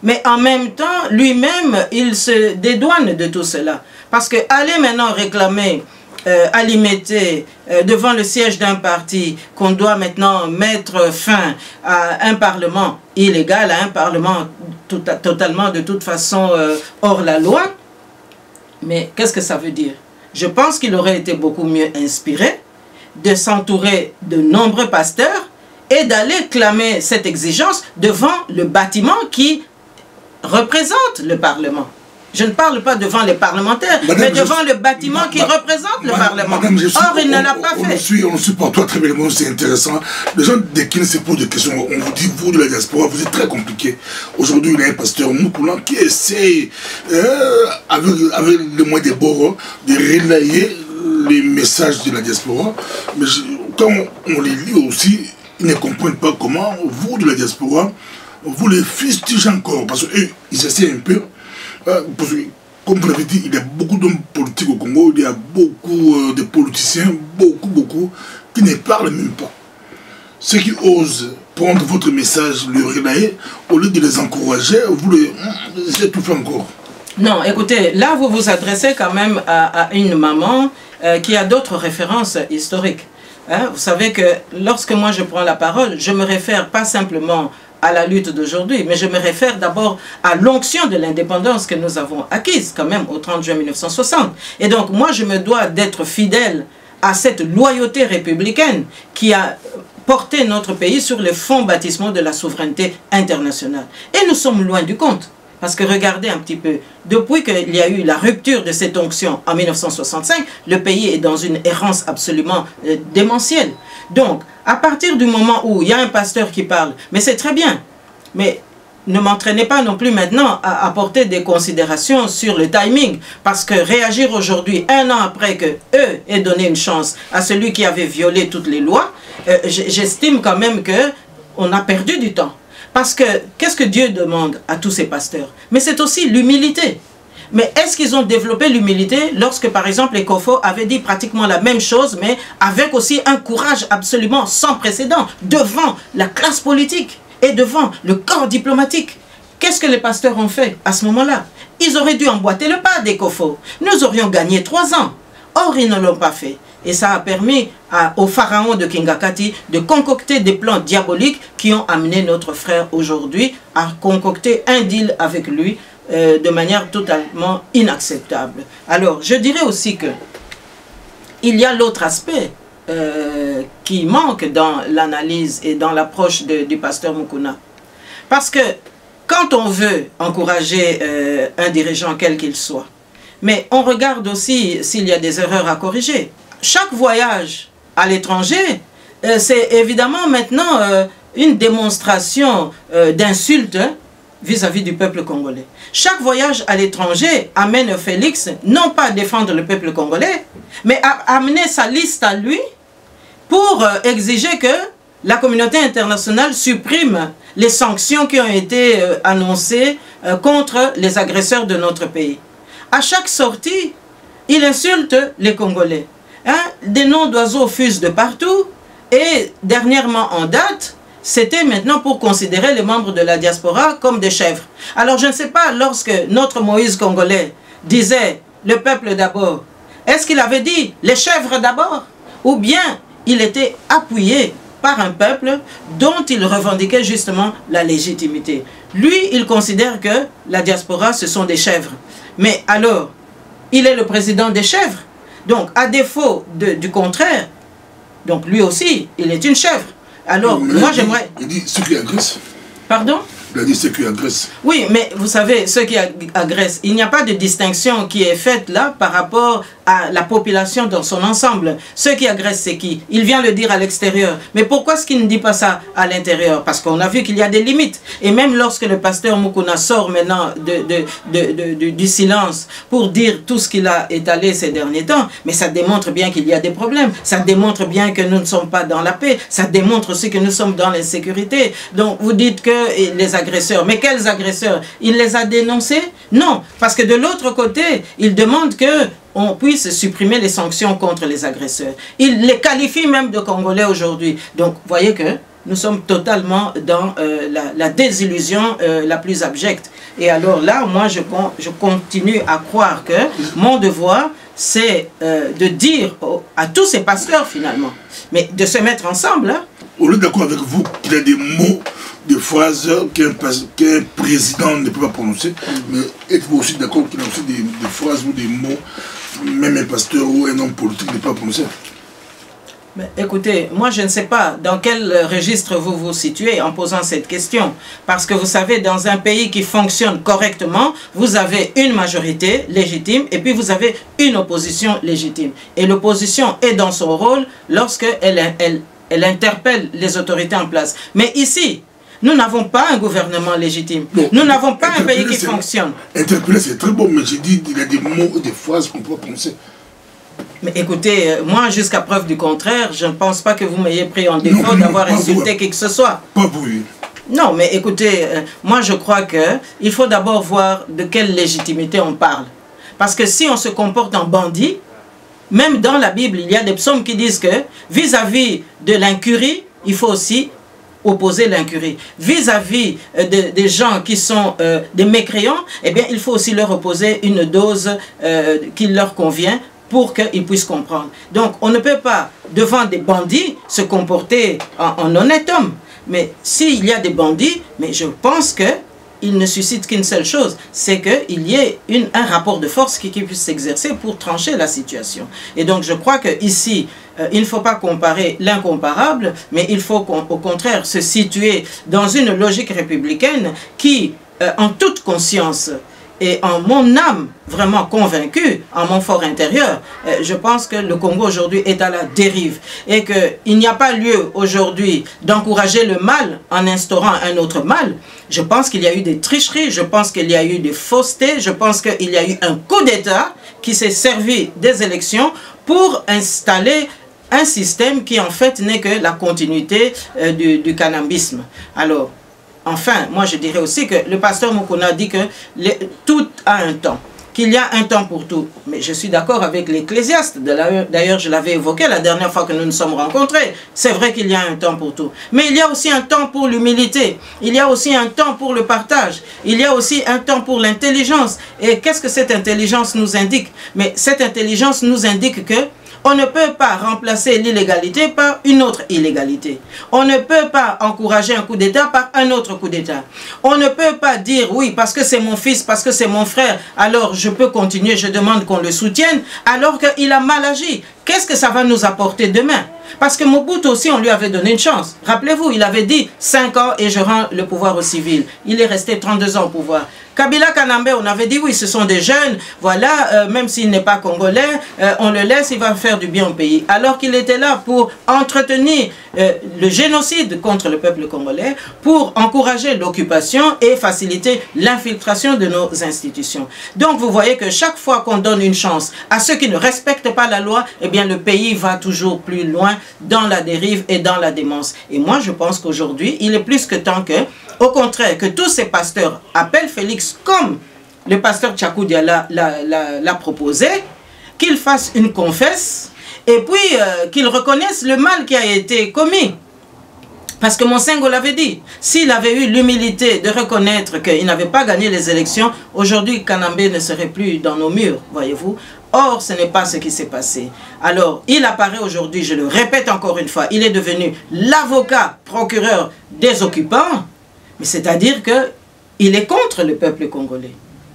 mais en même temps, lui-même, il se dédouane de tout cela. Parce que aller maintenant réclamer à l'Imété, devant le siège d'un parti, qu'on doit maintenant mettre fin à un parlement illégal, à un parlement totalement de toute façon hors la loi, mais qu'est-ce que ça veut dire? Je pense qu'il aurait été beaucoup mieux inspiré de s'entourer de nombreux pasteurs et d'aller clamer cette exigence devant le bâtiment qui représente le Parlement. Je ne parle pas devant les parlementaires, mais devant le bâtiment qui représente le Parlement. Or, il ne l'a pas fait. On suit par toi très bien, c'est intéressant. Les gens de qui se posent des questions, on vous dit, vous de la diaspora, vous êtes très compliqué. Aujourd'hui, il y a un pasteur Mukuna qui essaie, avec le moyen des bords, de relayer les messages de la diaspora. Mais quand on les lit aussi, ils ne comprennent pas comment vous de la diaspora, vous les fustigez encore. Parce qu'eux, ils essaient un peu. Parce que, comme vous l'avez dit, il y a beaucoup d'hommes politiques au Congo, il y a beaucoup de politiciens, beaucoup, qui ne parlent même pas. Ceux qui osent prendre votre message, le relayer, au lieu de les encourager, vous les étouffez encore. Non, écoutez, là vous vous adressez quand même à une maman qui a d'autres références historiques. Hein? Vous savez que lorsque moi je prends la parole, je me réfère pas simplement à la lutte d'aujourd'hui, mais je me réfère d'abord à l'onction de l'indépendance que nous avons acquise quand même au 30 juin 1960. Et donc moi je me dois d'être fidèle à cette loyauté républicaine qui a porté notre pays sur les fonds baptismaux de la souveraineté internationale. Et nous sommes loin du compte. Parce que regardez un petit peu, depuis qu'il y a eu la rupture de cette onction en 1965, le pays est dans une errance absolument démentielle. Donc, à partir du moment où il y a un pasteur qui parle, mais c'est très bien, mais ne m'entraînez pas non plus maintenant à apporter des considérations sur le timing, parce que réagir aujourd'hui, un an après que eux aient donné une chance à celui qui avait violé toutes les lois, j'estime quand même qu'on a perdu du temps. Parce que, qu'est-ce que Dieu demande à tous ces pasteurs? Mais c'est aussi l'humilité. Mais est-ce qu'ils ont développé l'humilité lorsque, par exemple, les Kofo avaient dit pratiquement la même chose, mais avec aussi un courage absolument sans précédent devant la classe politique et devant le corps diplomatique? Qu'est-ce que les pasteurs ont fait à ce moment-là? Ils auraient dû emboîter le pas des Kofo. Nous aurions gagné 3 ans. Or, ils ne l'ont pas fait. Et ça a permis au pharaon de Kingakati de concocter des plans diaboliques qui ont amené notre frère aujourd'hui à concocter un deal avec lui de manière totalement inacceptable. Alors, je dirais aussi que il y a l'autre aspect qui manque dans l'analyse et dans l'approche du pasteur Mukuna. Parce que quand on veut encourager un dirigeant quel qu'il soit, mais on regarde aussi s'il y a des erreurs à corriger. Chaque voyage à l'étranger, c'est évidemment maintenant une démonstration d'insulte vis-à-vis du peuple congolais. Chaque voyage à l'étranger amène Félix non pas à défendre le peuple congolais, mais à amener sa liste à lui pour exiger que la communauté internationale supprime les sanctions qui ont été annoncées contre les agresseurs de notre pays. À chaque sortie, il insulte les Congolais. Hein? Des noms d'oiseaux fusent de partout et dernièrement en date, c'était maintenant pour considérer les membres de la diaspora comme des chèvres. Alors je ne sais pas, lorsque notre Moïse congolais disait le peuple d'abord, est-ce qu'il avait dit les chèvres d'abord? Ou bien il était appuyé par un peuple dont il revendiquait justement la légitimité. Lui, il considère que la diaspora, ce sont des chèvres. Mais alors, il est le président des chèvres. Donc, à défaut du contraire, donc lui aussi, il est une chèvre. Alors, moi j'aimerais... Il dit ceux qui agressent. Pardon? Il a dit ceux qui agressent. Oui, mais vous savez, ceux qui agressent, il n'y a pas de distinction qui est faite là par rapport à la population dans son ensemble. Ceux qui agressent, c'est qui? Il vient le dire à l'extérieur. Mais pourquoi est-ce qu'il ne dit pas ça à l'intérieur? Parce qu'on a vu qu'il y a des limites. Et même lorsque le pasteur Mukuna sort maintenant du silence pour dire tout ce qu'il a étalé ces derniers temps, mais ça démontre bien qu'il y a des problèmes. Ça démontre bien que nous ne sommes pas dans la paix. Ça démontre aussi que nous sommes dans l'insécurité. Donc vous dites que les agresseurs, mais quels agresseurs? Il les a dénoncés? Non, parce que de l'autre côté, il demande que on puisse supprimer les sanctions contre les agresseurs. Il les qualifie même de Congolais aujourd'hui. Donc, vous voyez que nous sommes totalement dans la désillusion la plus abjecte. Et alors là, moi, je continue à croire que mon devoir, c'est de dire à tous ces pasteurs, finalement, mais de se mettre ensemble. Hein. On est d'accord avec vous qu'il y a des mots, des phrases qu'un président ne peut pas prononcer, mais êtes-vous aussi d'accord qu'il y a aussi des phrases ou des mots, même un pasteur ou un homme politique ne peut pas prononcer? Mais écoutez, moi je ne sais pas dans quel registre vous vous situez en posant cette question. Parce que vous savez, dans un pays qui fonctionne correctement, vous avez une majorité légitime et puis vous avez une opposition légitime. Et l'opposition est dans son rôle lorsqu'elle elle interpelle les autorités en place. Mais ici, nous n'avons pas un gouvernement légitime. Non, nous n'avons pas un pays qui fonctionne. Interpeller, c'est très bon, mais j'ai dit qu'il y a des mots ou des phrases qu'on peut prononcer. Mais écoutez, moi, jusqu'à preuve du contraire, je ne pense pas que vous m'ayez pris en défaut d'avoir insulté qui que ce soit. Pas vous. Non, mais écoutez, moi, je crois qu'il faut d'abord voir de quelle légitimité on parle. Parce que si on se comporte en bandit, même dans la Bible, il y a des psaumes qui disent que vis-à-vis de l'incurie, il faut aussi opposer l'incurie. Vis-à-vis des gens qui sont des mécréants, eh bien, il faut aussi leur opposer une dose qui leur convient pour qu'ils puissent comprendre. Donc, on ne peut pas, devant des bandits, se comporter en honnête homme. Mais s'il y a des bandits, mais je pense que il ne suscite qu'une seule chose, c'est qu'il y ait un rapport de force qui puisse s'exercer pour trancher la situation. Et donc je crois qu'ici, il ne faut pas comparer l'incomparable, mais il faut au contraire se situer dans une logique républicaine qui, en toute conscience, et en mon âme vraiment convaincue, en mon fort intérieur, je pense que le Congo aujourd'hui est à la dérive. Et qu'il n'y a pas lieu aujourd'hui d'encourager le mal en instaurant un autre mal. Je pense qu'il y a eu des tricheries, je pense qu'il y a eu des faussetés, je pense qu'il y a eu un coup d'État qui s'est servi des élections pour installer un système qui en fait n'est que la continuité du cannabisme. Alors, enfin, moi je dirais aussi que le pasteur Mukuna dit que tout a un temps, qu'il y a un temps pour tout. Mais je suis d'accord avec l'Ecclésiaste, d'ailleurs je l'avais évoqué la dernière fois que nous nous sommes rencontrés. C'est vrai qu'il y a un temps pour tout. Mais il y a aussi un temps pour l'humilité, il y a aussi un temps pour le partage, il y a aussi un temps pour l'intelligence. Et qu'est-ce que cette intelligence nous indique? Mais cette intelligence nous indique que on ne peut pas remplacer l'illégalité par une autre illégalité. On ne peut pas encourager un coup d'État par un autre coup d'État. On ne peut pas dire oui parce que c'est mon fils, parce que c'est mon frère, alors je peux continuer, je demande qu'on le soutienne, alors qu'il a mal agi. Qu'est-ce que ça va nous apporter demain? Parce que Mobutu aussi, on lui avait donné une chance. Rappelez-vous, il avait dit 5 ans et je rends le pouvoir au civil. Il est resté 32 ans au pouvoir. Kabila Kanambe, on avait dit oui, ce sont des jeunes, voilà, même s'il n'est pas congolais, on le laisse, il va faire du bien au pays. Alors qu'il était là pour entretenir le génocide contre le peuple congolais, pour encourager l'occupation et faciliter l'infiltration de nos institutions. Donc vous voyez que chaque fois qu'on donne une chance à ceux qui ne respectent pas la loi, eh bien le pays va toujours plus loin dans la dérive et dans la démence. Et moi je pense qu'aujourd'hui, il est plus que temps que, au contraire, que tous ces pasteurs appellent Félix comme le pasteur Tchakou Diala l'a proposé, qu'il fasse une confesse et puis qu'il reconnaisse le mal qui a été commis. Parce que Monsengo l'avait dit, s'il avait eu l'humilité de reconnaître qu'il n'avait pas gagné les élections, aujourd'hui Kanambe ne serait plus dans nos murs, voyez-vous. Or, ce n'est pas ce qui s'est passé. Alors, il apparaît aujourd'hui, je le répète encore une fois, il est devenu l'avocat procureur des occupants, mais c'est-à-dire qu'il est contre le peuple congolais.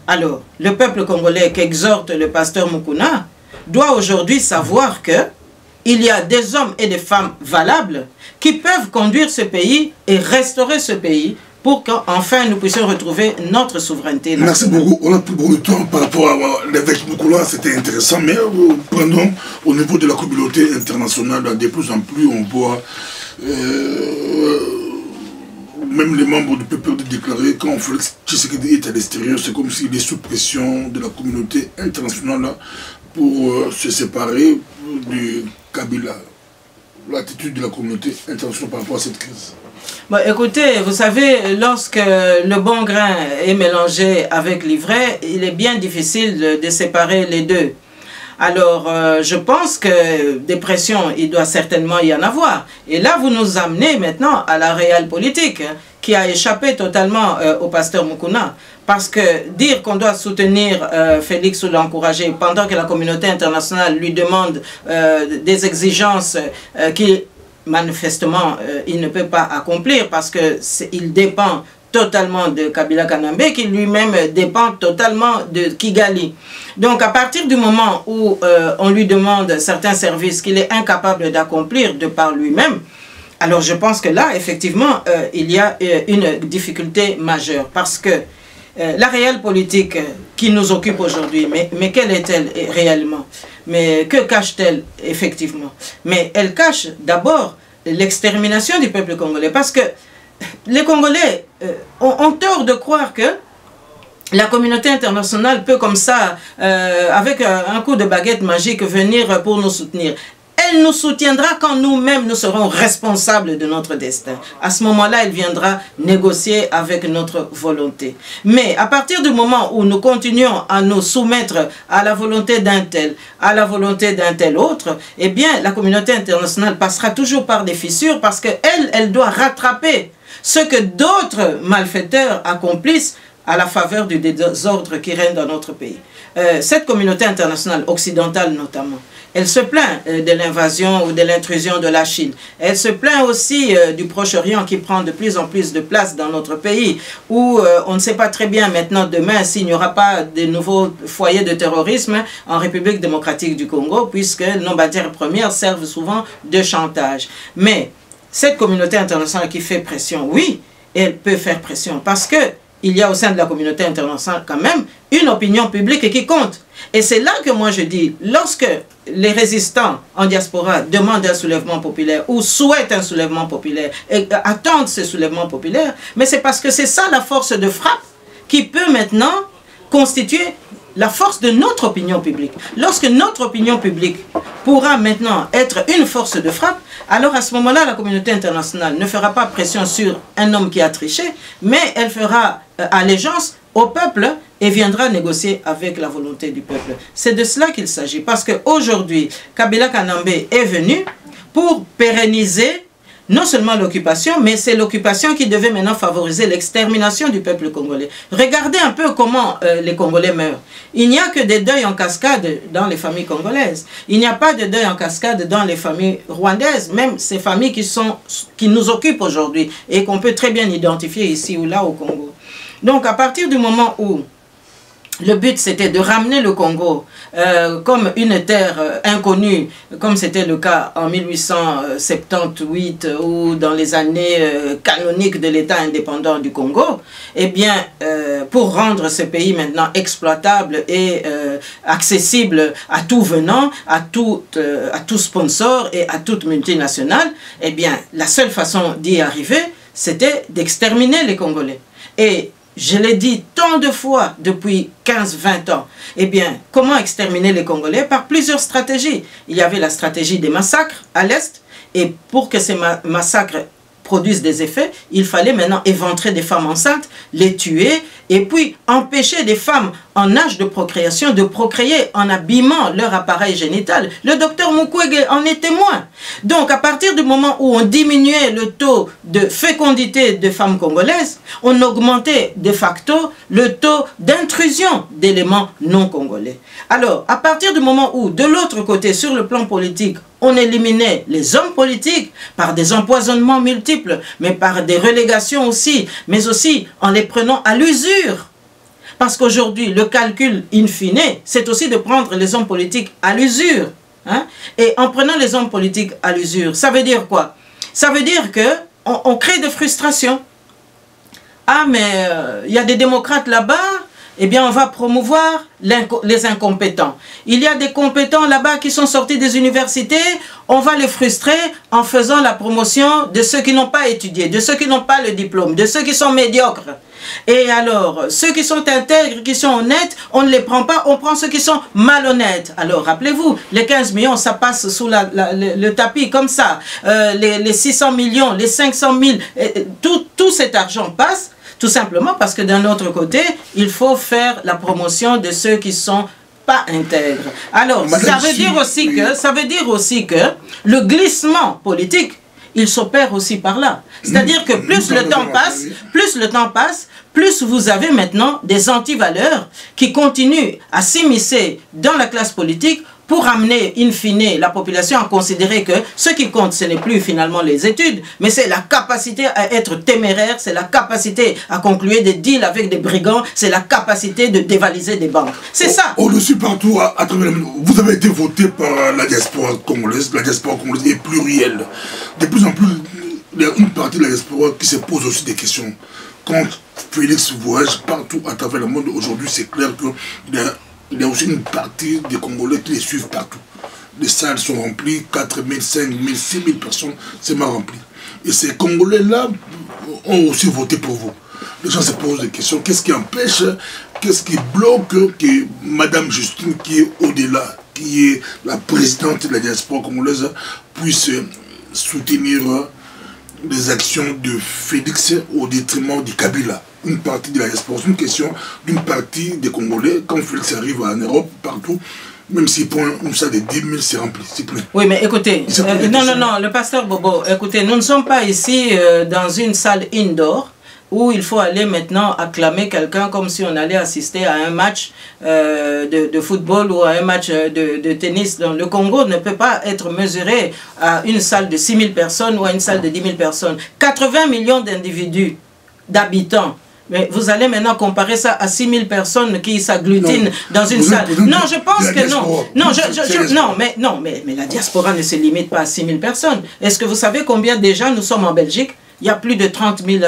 Alors, le peuple congolais qu'exhorte le pasteur Mukuna doit aujourd'hui savoir que il y a des hommes et des femmes valables qui peuvent conduire ce pays et restaurer ce pays pour qu'enfin nous puissions retrouver notre souveraineté nationale. Merci beaucoup. On a plus beaucoup de temps par rapport à l'évêque Mukula, c'était intéressant, mais prenons au niveau de la communauté internationale, de plus en plus on voit même les membres du peuple de déclarer quand Félix Tshisekedi est à l'extérieur, c'est comme s'il est sous pression de la communauté internationale pour se séparer du Kabila. L'attitude de la communauté internationale par rapport à cette crise. Bon, écoutez, vous savez, lorsque le bon grain est mélangé avec l'ivraie, il est bien difficile de séparer les deux. Alors, je pense que des pressions, il doit certainement y en avoir. Et là, vous nous amenez maintenant à la réelle politique, qui a échappé totalement au pasteur Mukuna. Parce que dire qu'on doit soutenir Félix ou l'encourager pendant que la communauté internationale lui demande des exigences qu'il manifestement il ne peut pas accomplir parce qu'il dépend totalement de Kabila Kanambe qui lui-même dépend totalement de Kigali. Donc à partir du moment où on lui demande certains services qu'il est incapable d'accomplir de par lui-même, alors je pense que là effectivement il y a une difficulté majeure parce que la réelle politique qui nous occupe aujourd'hui, mais quelle est-elle réellement? Mais que cache-t-elle effectivement? Mais elle cache d'abord l'extermination du peuple congolais. Parce que les Congolais ont tort de croire que la communauté internationale peut comme ça, avec un coup de baguette magique, venir pour nous soutenir. Elle nous soutiendra quand nous-mêmes nous serons responsables de notre destin. À ce moment-là, elle viendra négocier avec notre volonté. Mais à partir du moment où nous continuons à nous soumettre à la volonté d'un tel, à la volonté d'un tel autre, eh bien, la communauté internationale passera toujours par des fissures parce qu'elle, elle doit rattraper ce que d'autres malfaiteurs accomplissent à la faveur du désordre qui règne dans notre pays. Cette communauté internationale occidentale notamment, elle se plaint de l'invasion ou de l'intrusion de la Chine. Elle se plaint aussi du Proche-Orient qui prend de plus en plus de place dans notre pays, où on ne sait pas très bien maintenant demain s'il n'y aura pas de nouveaux foyers de terrorisme en République démocratique du Congo, puisque nos matières premières servent souvent de chantage. Mais cette communauté internationale qui fait pression, oui, elle peut faire pression parce que il y a au sein de la communauté internationale quand même une opinion publique qui compte. Et c'est là que moi je dis, lorsque les résistants en diaspora demandent un soulèvement populaire ou souhaitent un soulèvement populaire et attendent ce soulèvement populaire, mais c'est parce que c'est ça la force de frappe qui peut maintenant constituer la force de notre opinion publique. Lorsque notre opinion publique pourra maintenant être une force de frappe, alors à ce moment-là, la communauté internationale ne fera pas pression sur un homme qui a triché, mais elle fera allégeance au peuple et viendra négocier avec la volonté du peuple. C'est de cela qu'il s'agit, parce qu'aujourd'hui, Kabila Kanambe est venu pour pérenniser non seulement l'occupation, mais c'est l'occupation qui devait maintenant favoriser l'extermination du peuple congolais. Regardez un peu comment les Congolais meurent. Il n'y a que des deuils en cascade dans les familles congolaises. Il n'y a pas de deuil en cascade dans les familles rwandaises, même ces familles qui nous occupent aujourd'hui et qu'on peut très bien identifier ici ou là au Congo. Donc à partir du moment où le but, c'était de ramener le Congo comme une terre inconnue, comme c'était le cas en 1878 ou dans les années canoniques de l'État indépendant du Congo. Eh bien, pour rendre ce pays maintenant exploitable et accessible à tout venant, à tout sponsor et à toute multinationale, eh bien, la seule façon d'y arriver, c'était d'exterminer les Congolais. Et je l'ai dit tant de fois depuis 15-20 ans. Eh bien, comment exterminer les Congolais? Par plusieurs stratégies. Il y avait la stratégie des massacres à l'Est. Et pour que ces massacres produisent des effets, il fallait maintenant éventrer des femmes enceintes, les tuer, et puis empêcher des femmes en âge de procréation de procréer en abîmant leur appareil génital. Le docteur Mukwege en est témoin. Donc, à partir du moment où on diminuait le taux de fécondité des femmes congolaises, on augmentait de facto le taux d'intrusion d'éléments non congolais. Alors, à partir du moment où, de l'autre côté, sur le plan politique, on éliminait les hommes politiques par des empoisonnements multiples, mais par des relégations aussi, mais aussi en les prenant à l'usure. Parce qu'aujourd'hui, le calcul in fine, c'est aussi de prendre les hommes politiques à l'usure. Hein? Et en prenant les hommes politiques à l'usure, ça veut dire quoi? Ça veut dire qu'on crée des frustrations. Ah, mais il y a des démocrates là-bas, eh bien on va promouvoir les incompétents. Il y a des compétents là-bas qui sont sortis des universités, on va les frustrer en faisant la promotion de ceux qui n'ont pas étudié, de ceux qui n'ont pas le diplôme, de ceux qui sont médiocres. Et alors, ceux qui sont intègres, qui sont honnêtes, on ne les prend pas, on prend ceux qui sont malhonnêtes. Alors, rappelez-vous, les 15 millions, ça passe sous le tapis comme ça. Les 600 millions, les 500 000, tout cet argent passe. Tout simplement parce que d'un autre côté, il faut faire la promotion de ceux qui sont pas intègres. Alors, ça veut dire aussi que le glissement politique, il s'opère aussi par là. C'est-à-dire que plus le temps passe, plus vous avez maintenant des antivaleurs qui continuent à s'immiscer dans la classe politique pour amener, in fine, la population à considérer que ce qui compte, ce n'est plus finalement les études, mais c'est la capacité à être téméraire, c'est la capacité à conclure des deals avec des brigands, c'est la capacité de dévaliser des banques. C'est ça. Au-dessus partout, à travers vous avez été voté par la diaspora congolaise est plurielle. De plus en plus, il y a une partie de la diaspora qui se pose aussi des questions. Quand Félix voyage partout à travers le monde, aujourd'hui, c'est clair qu'il y a aussi une partie des Congolais qui les suivent partout. Les salles sont remplies, 4 000, 5 000, 6 000 personnes, c'est mal rempli. Et ces Congolais-là ont aussi voté pour vous. Les gens se posent des questions. Qu'est-ce qui empêche, qu'est-ce qui bloque que Madame Justine, qui est au-delà, qui est la présidente de la diaspora congolaise, puisse soutenir les actions de Félix au détriment du Kabila? Une partie de la diaspora, c'est une question d'une partie des Congolais. Quand Félix arrive en Europe, partout, même s'il prend une salle de 10 000, c'est rempli. Oui, mais écoutez, non, le pasteur Bobo, écoutez, nous ne sommes pas ici dans une salle indoor où il faut aller maintenant acclamer quelqu'un comme si on allait assister à un match de football ou à un match de tennis. Donc, le Congo ne peut pas être mesuré à une salle de 6 000 personnes ou à une salle de 10 000 personnes. 80 millions d'individus, d'habitants. Mais vous allez maintenant comparer ça à 6 000 personnes qui s'agglutinent dans une salle. Non, je pense que non. Non, mais la diaspora ne se limite pas à 6 000 personnes. Est-ce que vous savez combien déjà nous sommes en Belgique? Il y a plus de 30 000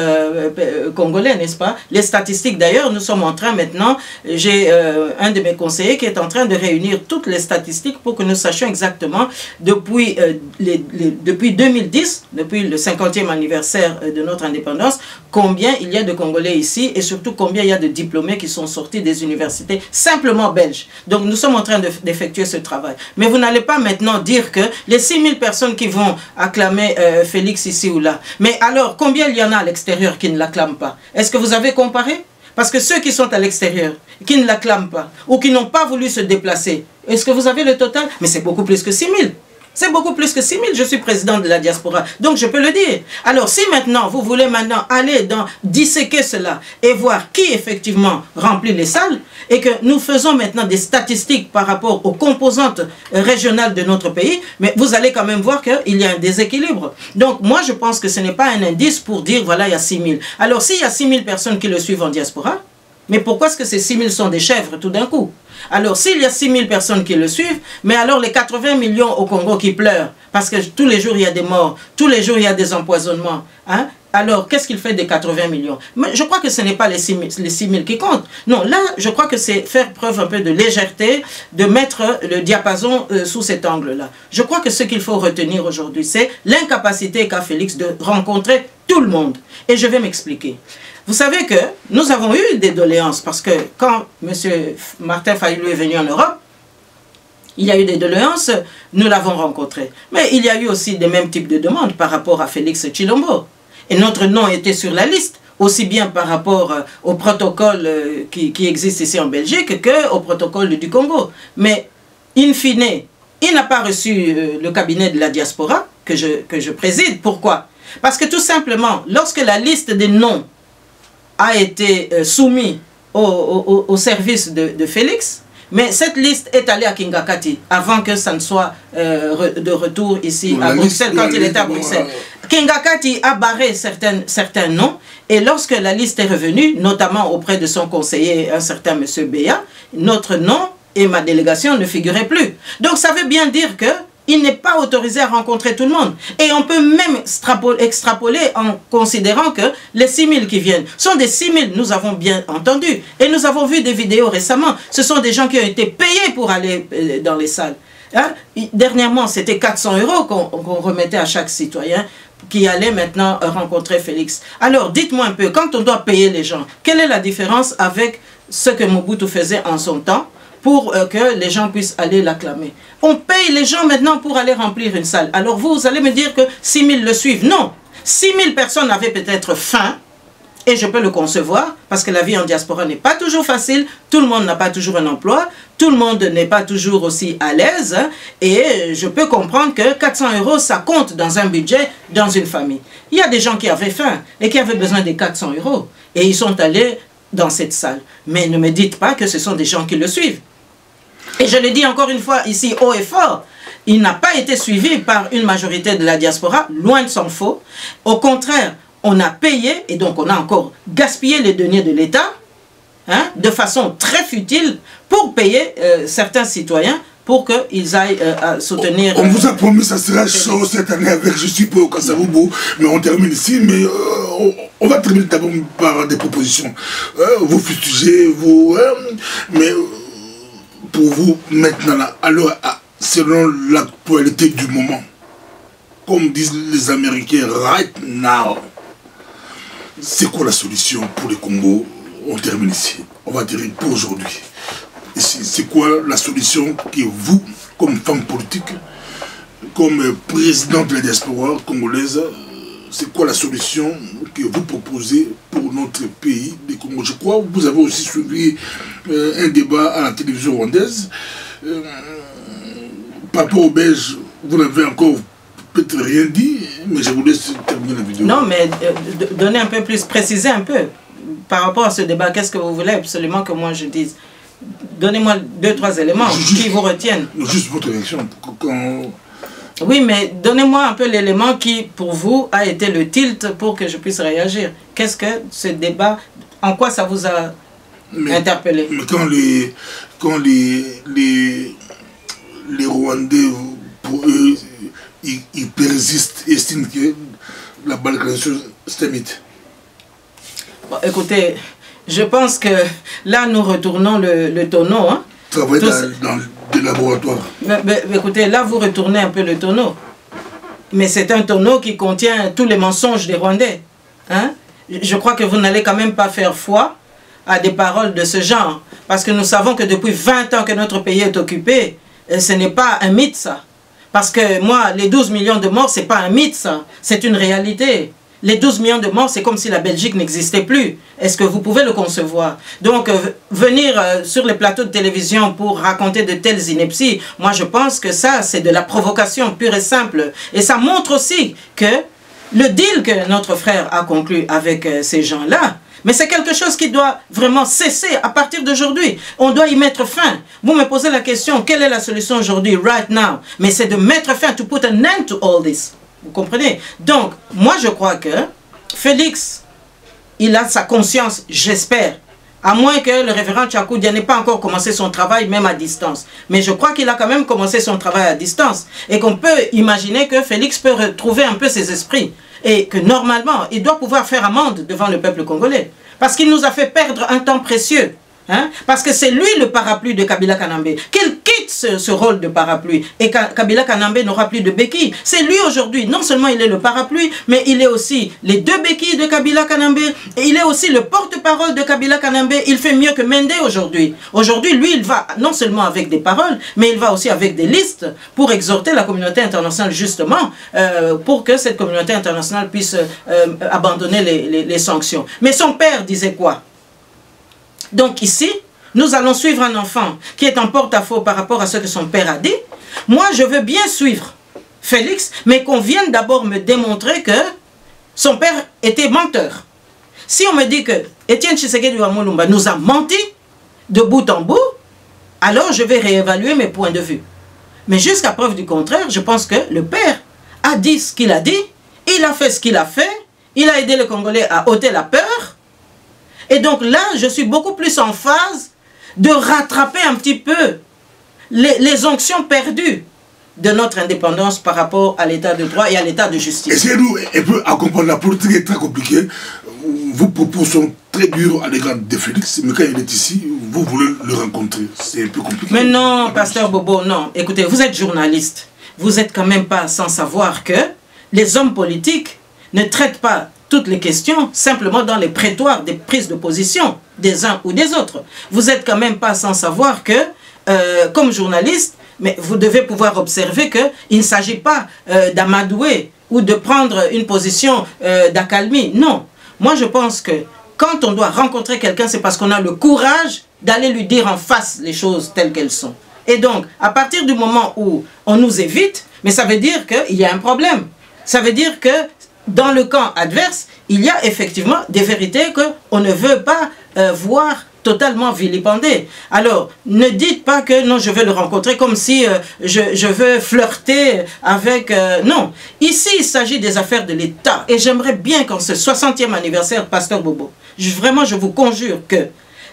Congolais, n'est-ce pas? Les statistiques, d'ailleurs, nous sommes en train maintenant, j'ai un de mes conseillers qui est en train de réunir toutes les statistiques pour que nous sachions exactement, depuis 2010, depuis le 50e anniversaire de notre indépendance, combien il y a de Congolais ici et surtout combien il y a de diplômés qui sont sortis des universités simplement belges. Donc nous sommes en train d'effectuer ce travail. Mais vous n'allez pas maintenant dire que les 6 000 personnes qui vont acclamer Félix ici ou là, mais alors combien il y en a à l'extérieur qui ne l'acclament pas? Est-ce que vous avez comparé? Parce que ceux qui sont à l'extérieur, qui ne l'acclament pas, ou qui n'ont pas voulu se déplacer, est-ce que vous avez le total? Mais c'est beaucoup plus que 6 000. C'est beaucoup plus que 6 000. Je suis président de la diaspora. Donc je peux le dire. Alors si maintenant vous voulez aller disséquer cela et voir qui effectivement remplit les salles et que nous faisons maintenant des statistiques par rapport aux composantes régionales de notre pays, mais vous allez quand même voir qu'il y a un déséquilibre. Donc moi je pense que ce n'est pas un indice pour dire voilà il y a 6 000. Alors s'il y a 6 000 personnes qui le suivent en diaspora, Mais pourquoi est-ce que ces 6 000 sont des chèvres tout d'un coup? Alors, s'il y a 6 000 personnes qui le suivent, mais alors les 80 millions au Congo qui pleurent, parce que tous les jours il y a des morts, tous les jours il y a des empoisonnements, hein? Alors, qu'est-ce qu'il fait des 80 millions? Mais je crois que ce n'est pas les 6 000 qui comptent. Non, là, je crois que c'est faire preuve un peu de légèreté, de mettre le diapason sous cet angle-là. Je crois que ce qu'il faut retenir aujourd'hui, c'est l'incapacité qu'a Félix de rencontrer tout le monde. Et je vais m'expliquer. Vous savez que nous avons eu des doléances, parce que quand M. Martin Fayulu est venu en Europe, il y a eu des doléances, nous l'avons rencontré. Mais il y a eu aussi des mêmes types de demandes par rapport à Félix Tshilombo. Et notre nom était sur la liste, aussi bien par rapport au protocole qui existe ici en Belgique qu'au protocole du Congo. Mais, in fine, il n'a pas reçu le cabinet de la diaspora que je préside. Pourquoi? Parce que tout simplement, lorsque la liste des noms a été soumise au service de Félix, mais cette liste est allée à Kingakati avant que ça ne soit de retour ici à Bruxelles, quand il était à Bruxelles. Kingakati a barré certains noms, et lorsque la liste est revenue, notamment auprès de son conseiller, un certain M. Béa, notre nom et ma délégation ne figuraient plus. Donc ça veut bien dire que il n'est pas autorisé à rencontrer tout le monde. Et on peut même extrapoler en considérant que les 6 000 qui viennent sont des 6 000, nous avons bien entendu. Et nous avons vu des vidéos récemment. Ce sont des gens qui ont été payés pour aller dans les salles. Hein? Dernièrement, c'était 400 € qu'on remettait à chaque citoyen qui allait maintenant rencontrer Félix. Alors, dites-moi un peu, quand on doit payer les gens, quelle est la différence avec ce que Mobutu faisait en son temps pour que les gens puissent aller l'acclamer? On paye les gens maintenant pour aller remplir une salle. Alors vous allez me dire que 6 000 le suivent. Non, 6 000 personnes avaient peut-être faim, et je peux le concevoir, parce que la vie en diaspora n'est pas toujours facile, tout le monde n'a pas toujours un emploi, tout le monde n'est pas toujours aussi à l'aise, et je peux comprendre que 400 €, ça compte dans un budget, dans une famille. Il y a des gens qui avaient faim, et qui avaient besoin des 400 €, et ils sont allés dans cette salle. Mais ne me dites pas que ce sont des gens qui le suivent. Et je le dis encore une fois ici haut et fort, il n'a pas été suivi par une majorité de la diaspora, loin de s'en faut. Au contraire, on a payé, et donc on a encore gaspillé les deniers de l'État, hein, de façon très futile, pour payer certains citoyens, pour qu'ils aillent soutenir... On vous a promis que ça sera chaud cette année avec Je suis pas au Kasavubu, mais on termine ici, mais on va terminer d'abord par des propositions. Vous fustigez, vous... mais... pour vous, maintenant, alors, selon l'actualité du moment, comme disent les Américains, right now, c'est quoi la solution pour le Congo? On termine ici. On va dire pour aujourd'hui. C'est quoi la solution que vous, comme femme politique, comme président de la diaspora congolaise, c'est quoi la solution que vous proposez pour notre pays, le Congo? Je crois que vous avez aussi suivi un débat à la télévision rwandaise. Par rapport aux Belges, vous n'avez encore peut-être rien dit, mais je vous laisse terminer la vidéo. Non, mais donnez un peu plus, précisez un peu. Par rapport à ce débat, qu'est-ce que vous voulez absolument que moi je dise? Donnez-moi 2-3 éléments qui vous retiennent. Juste votre réaction. Oui, mais donnez-moi un peu l'élément qui, pour vous, a été le tilt pour que je puisse réagir. Qu'est-ce que ce débat, en quoi ça vous a interpellé? Mais quand les Rwandais, pour eux, ils persistent et estiment que la balkanisation, c'est un mythe. Bon, écoutez, je pense que là, nous retournons le tonneau. Hein? Travailler dans des laboratoires. Mais écoutez, là, vous retournez un peu le tonneau. Mais c'est un tonneau qui contient tous les mensonges des Rwandais. Hein? Je crois que vous n'allez quand même pas faire foi à des paroles de ce genre. Parce que nous savons que depuis 20 ans que notre pays est occupé, ce n'est pas un mythe, ça. Parce que moi, les 12 millions de morts, ce n'est pas un mythe, ça. C'est une réalité. Les 12 millions de morts, c'est comme si la Belgique n'existait plus. Est-ce que vous pouvez le concevoir? Donc, venir sur les plateaux de télévision pour raconter de telles inepties, moi je pense que ça, c'est de la provocation pure et simple. Et ça montre aussi que le deal que notre frère a conclu avec ces gens-là, mais c'est quelque chose qui doit vraiment cesser à partir d'aujourd'hui. On doit y mettre fin. Vous me posez la question, quelle est la solution aujourd'hui, right now? Mais c'est de mettre fin, to put an end to all this. Vous comprenez? Donc, moi je crois que Félix, il a sa conscience, j'espère, À moins que le révérend Tchakoudia n'ait pas encore commencé son travail, même à distance. Mais je crois qu'il a quand même commencé son travail à distance. Et qu'on peut imaginer que Félix peut retrouver un peu ses esprits. Et que normalement, il doit pouvoir faire amende devant le peuple congolais. Parce qu'il nous a fait perdre un temps précieux. Hein? Parce que c'est lui le parapluie de Kabila Kanambe. Qu'il quitte ce rôle de parapluie. Et Kabila Kanambe n'aura plus de béquilles. C'est lui aujourd'hui. Non seulement il est le parapluie, mais il est aussi les deux béquilles de Kabila Kanambe. Et il est aussi le porte-parole de Kabila Kanambe. Il fait mieux que Mende aujourd'hui. Aujourd'hui, lui, il va non seulement avec des paroles, mais il va aussi avec des listes pour exhorter la communauté internationale justement, pour que cette communauté internationale puisse abandonner les sanctions. Mais son père disait quoi? Donc ici, nous allons suivre un enfant qui est en porte-à-faux par rapport à ce que son père a dit. Moi, je veux bien suivre Félix, mais qu'on vienne d'abord me démontrer que son père était menteur. Si on me dit que Étienne Tshisekedi Wamulumba nous a menti de bout en bout, alors je vais réévaluer mes points de vue. Mais jusqu'à preuve du contraire, je pense que le père a dit ce qu'il a dit, il a fait ce qu'il a fait, il a aidé les Congolais à ôter la peur. Et donc là, je suis beaucoup plus en phase de rattraper un petit peu les onctions perdues de notre indépendance par rapport à l'état de droit et à l'état de justice. Essayez-nous un peu à comprendre. La politique est très compliquée. Vos propos sont très durs à l'égard de Félix, mais quand il est ici, vous voulez le rencontrer. C'est un peu compliqué. Mais non, pasteur Bobo, non. Écoutez, vous êtes journaliste. Vous n'êtes quand même pas sans savoir que les hommes politiques ne traitent pas toutes les questions simplement dans les prétoires des prises de position des uns ou des autres. Vous n'êtes quand même pas sans savoir que, comme journaliste, mais vous devez pouvoir observer qu'il ne s'agit pas d'amadouer ou de prendre une position d'accalmie. Non. Moi, je pense que quand on doit rencontrer quelqu'un, c'est parce qu'on a le courage d'aller lui dire en face les choses telles qu'elles sont. Et donc, à partir du moment où on nous évite, mais ça veut dire qu'il y a un problème. Ça veut dire que dans le camp adverse, il y a effectivement des vérités qu'on ne veut pas voir totalement vilipendées. Alors, ne dites pas que non, je vais le rencontrer comme si je veux flirter avec... non, ici, il s'agit des affaires de l'État. Et j'aimerais bien qu'en ce 60e anniversaire, Pasteur Bobo, vraiment, je vous conjure que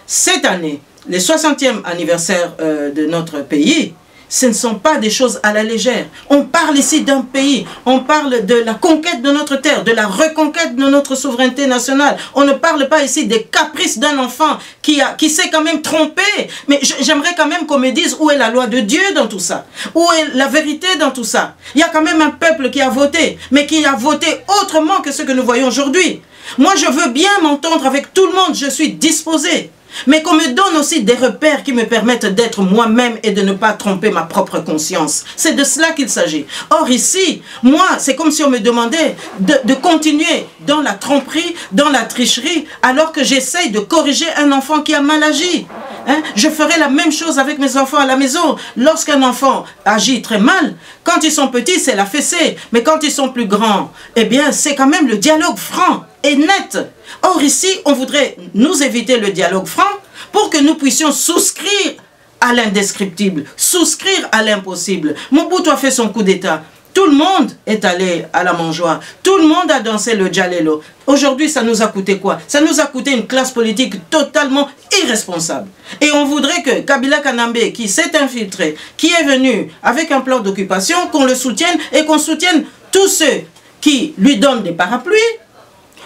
cette année, les 60e anniversaire de notre pays, ce ne sont pas des choses à la légère. On parle ici d'un pays, on parle de la conquête de notre terre, de la reconquête de notre souveraineté nationale. On ne parle pas ici des caprices d'un enfant qui s'est quand même trompé. Mais j'aimerais quand même qu'on me dise où est la loi de Dieu dans tout ça. Où est la vérité dans tout ça. Il y a quand même un peuple qui a voté, mais qui a voté autrement que ce que nous voyons aujourd'hui. Moi, je veux bien m'entendre avec tout le monde, je suis disposé. Mais qu'on me donne aussi des repères qui me permettent d'être moi-même et de ne pas tromper ma propre conscience. C'est de cela qu'il s'agit. Or ici, moi, c'est comme si on me demandait de continuer dans la tromperie, dans la tricherie, alors que j'essaye de corriger un enfant qui a mal agi. Hein? Je ferai la même chose avec mes enfants à la maison. Lorsqu'un enfant agit très mal, quand ils sont petits, c'est la fessée. Mais quand ils sont plus grands, eh bien, c'est quand même le dialogue franc et net. Or ici, on voudrait nous éviter le dialogue franc pour que nous puissions souscrire à l'indescriptible, souscrire à l'impossible. Mobutu a fait son coup d'État. Tout le monde est allé à la mangeoire. Tout le monde a dansé le djalelo. Aujourd'hui, ça nous a coûté quoi? Ça nous a coûté une classe politique totalement irresponsable. Et on voudrait que Kabila Kanambe, qui s'est infiltré, qui est venu avec un plan d'occupation, qu'on le soutienne et qu'on soutienne tous ceux qui lui donnent des parapluies,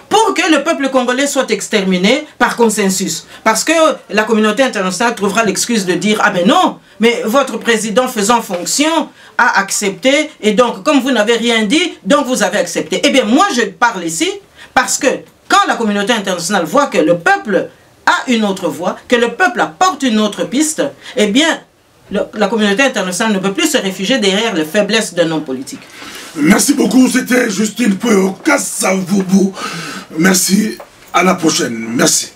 pour que le peuple congolais soit exterminé par consensus. Parce que la communauté internationale trouvera l'excuse de dire « Ah ben non, mais votre président faisant fonction a accepté, et donc comme vous n'avez rien dit, donc vous avez accepté. » Eh bien moi je parle ici parce que quand la communauté internationale voit que le peuple a une autre voie, que le peuple apporte une autre piste, eh bien la communauté internationale ne peut plus se réfugier derrière les faiblesses d'un homme politique. Merci beaucoup, c'était Justine Poyo Kassavoubou. Merci, à la prochaine. Merci.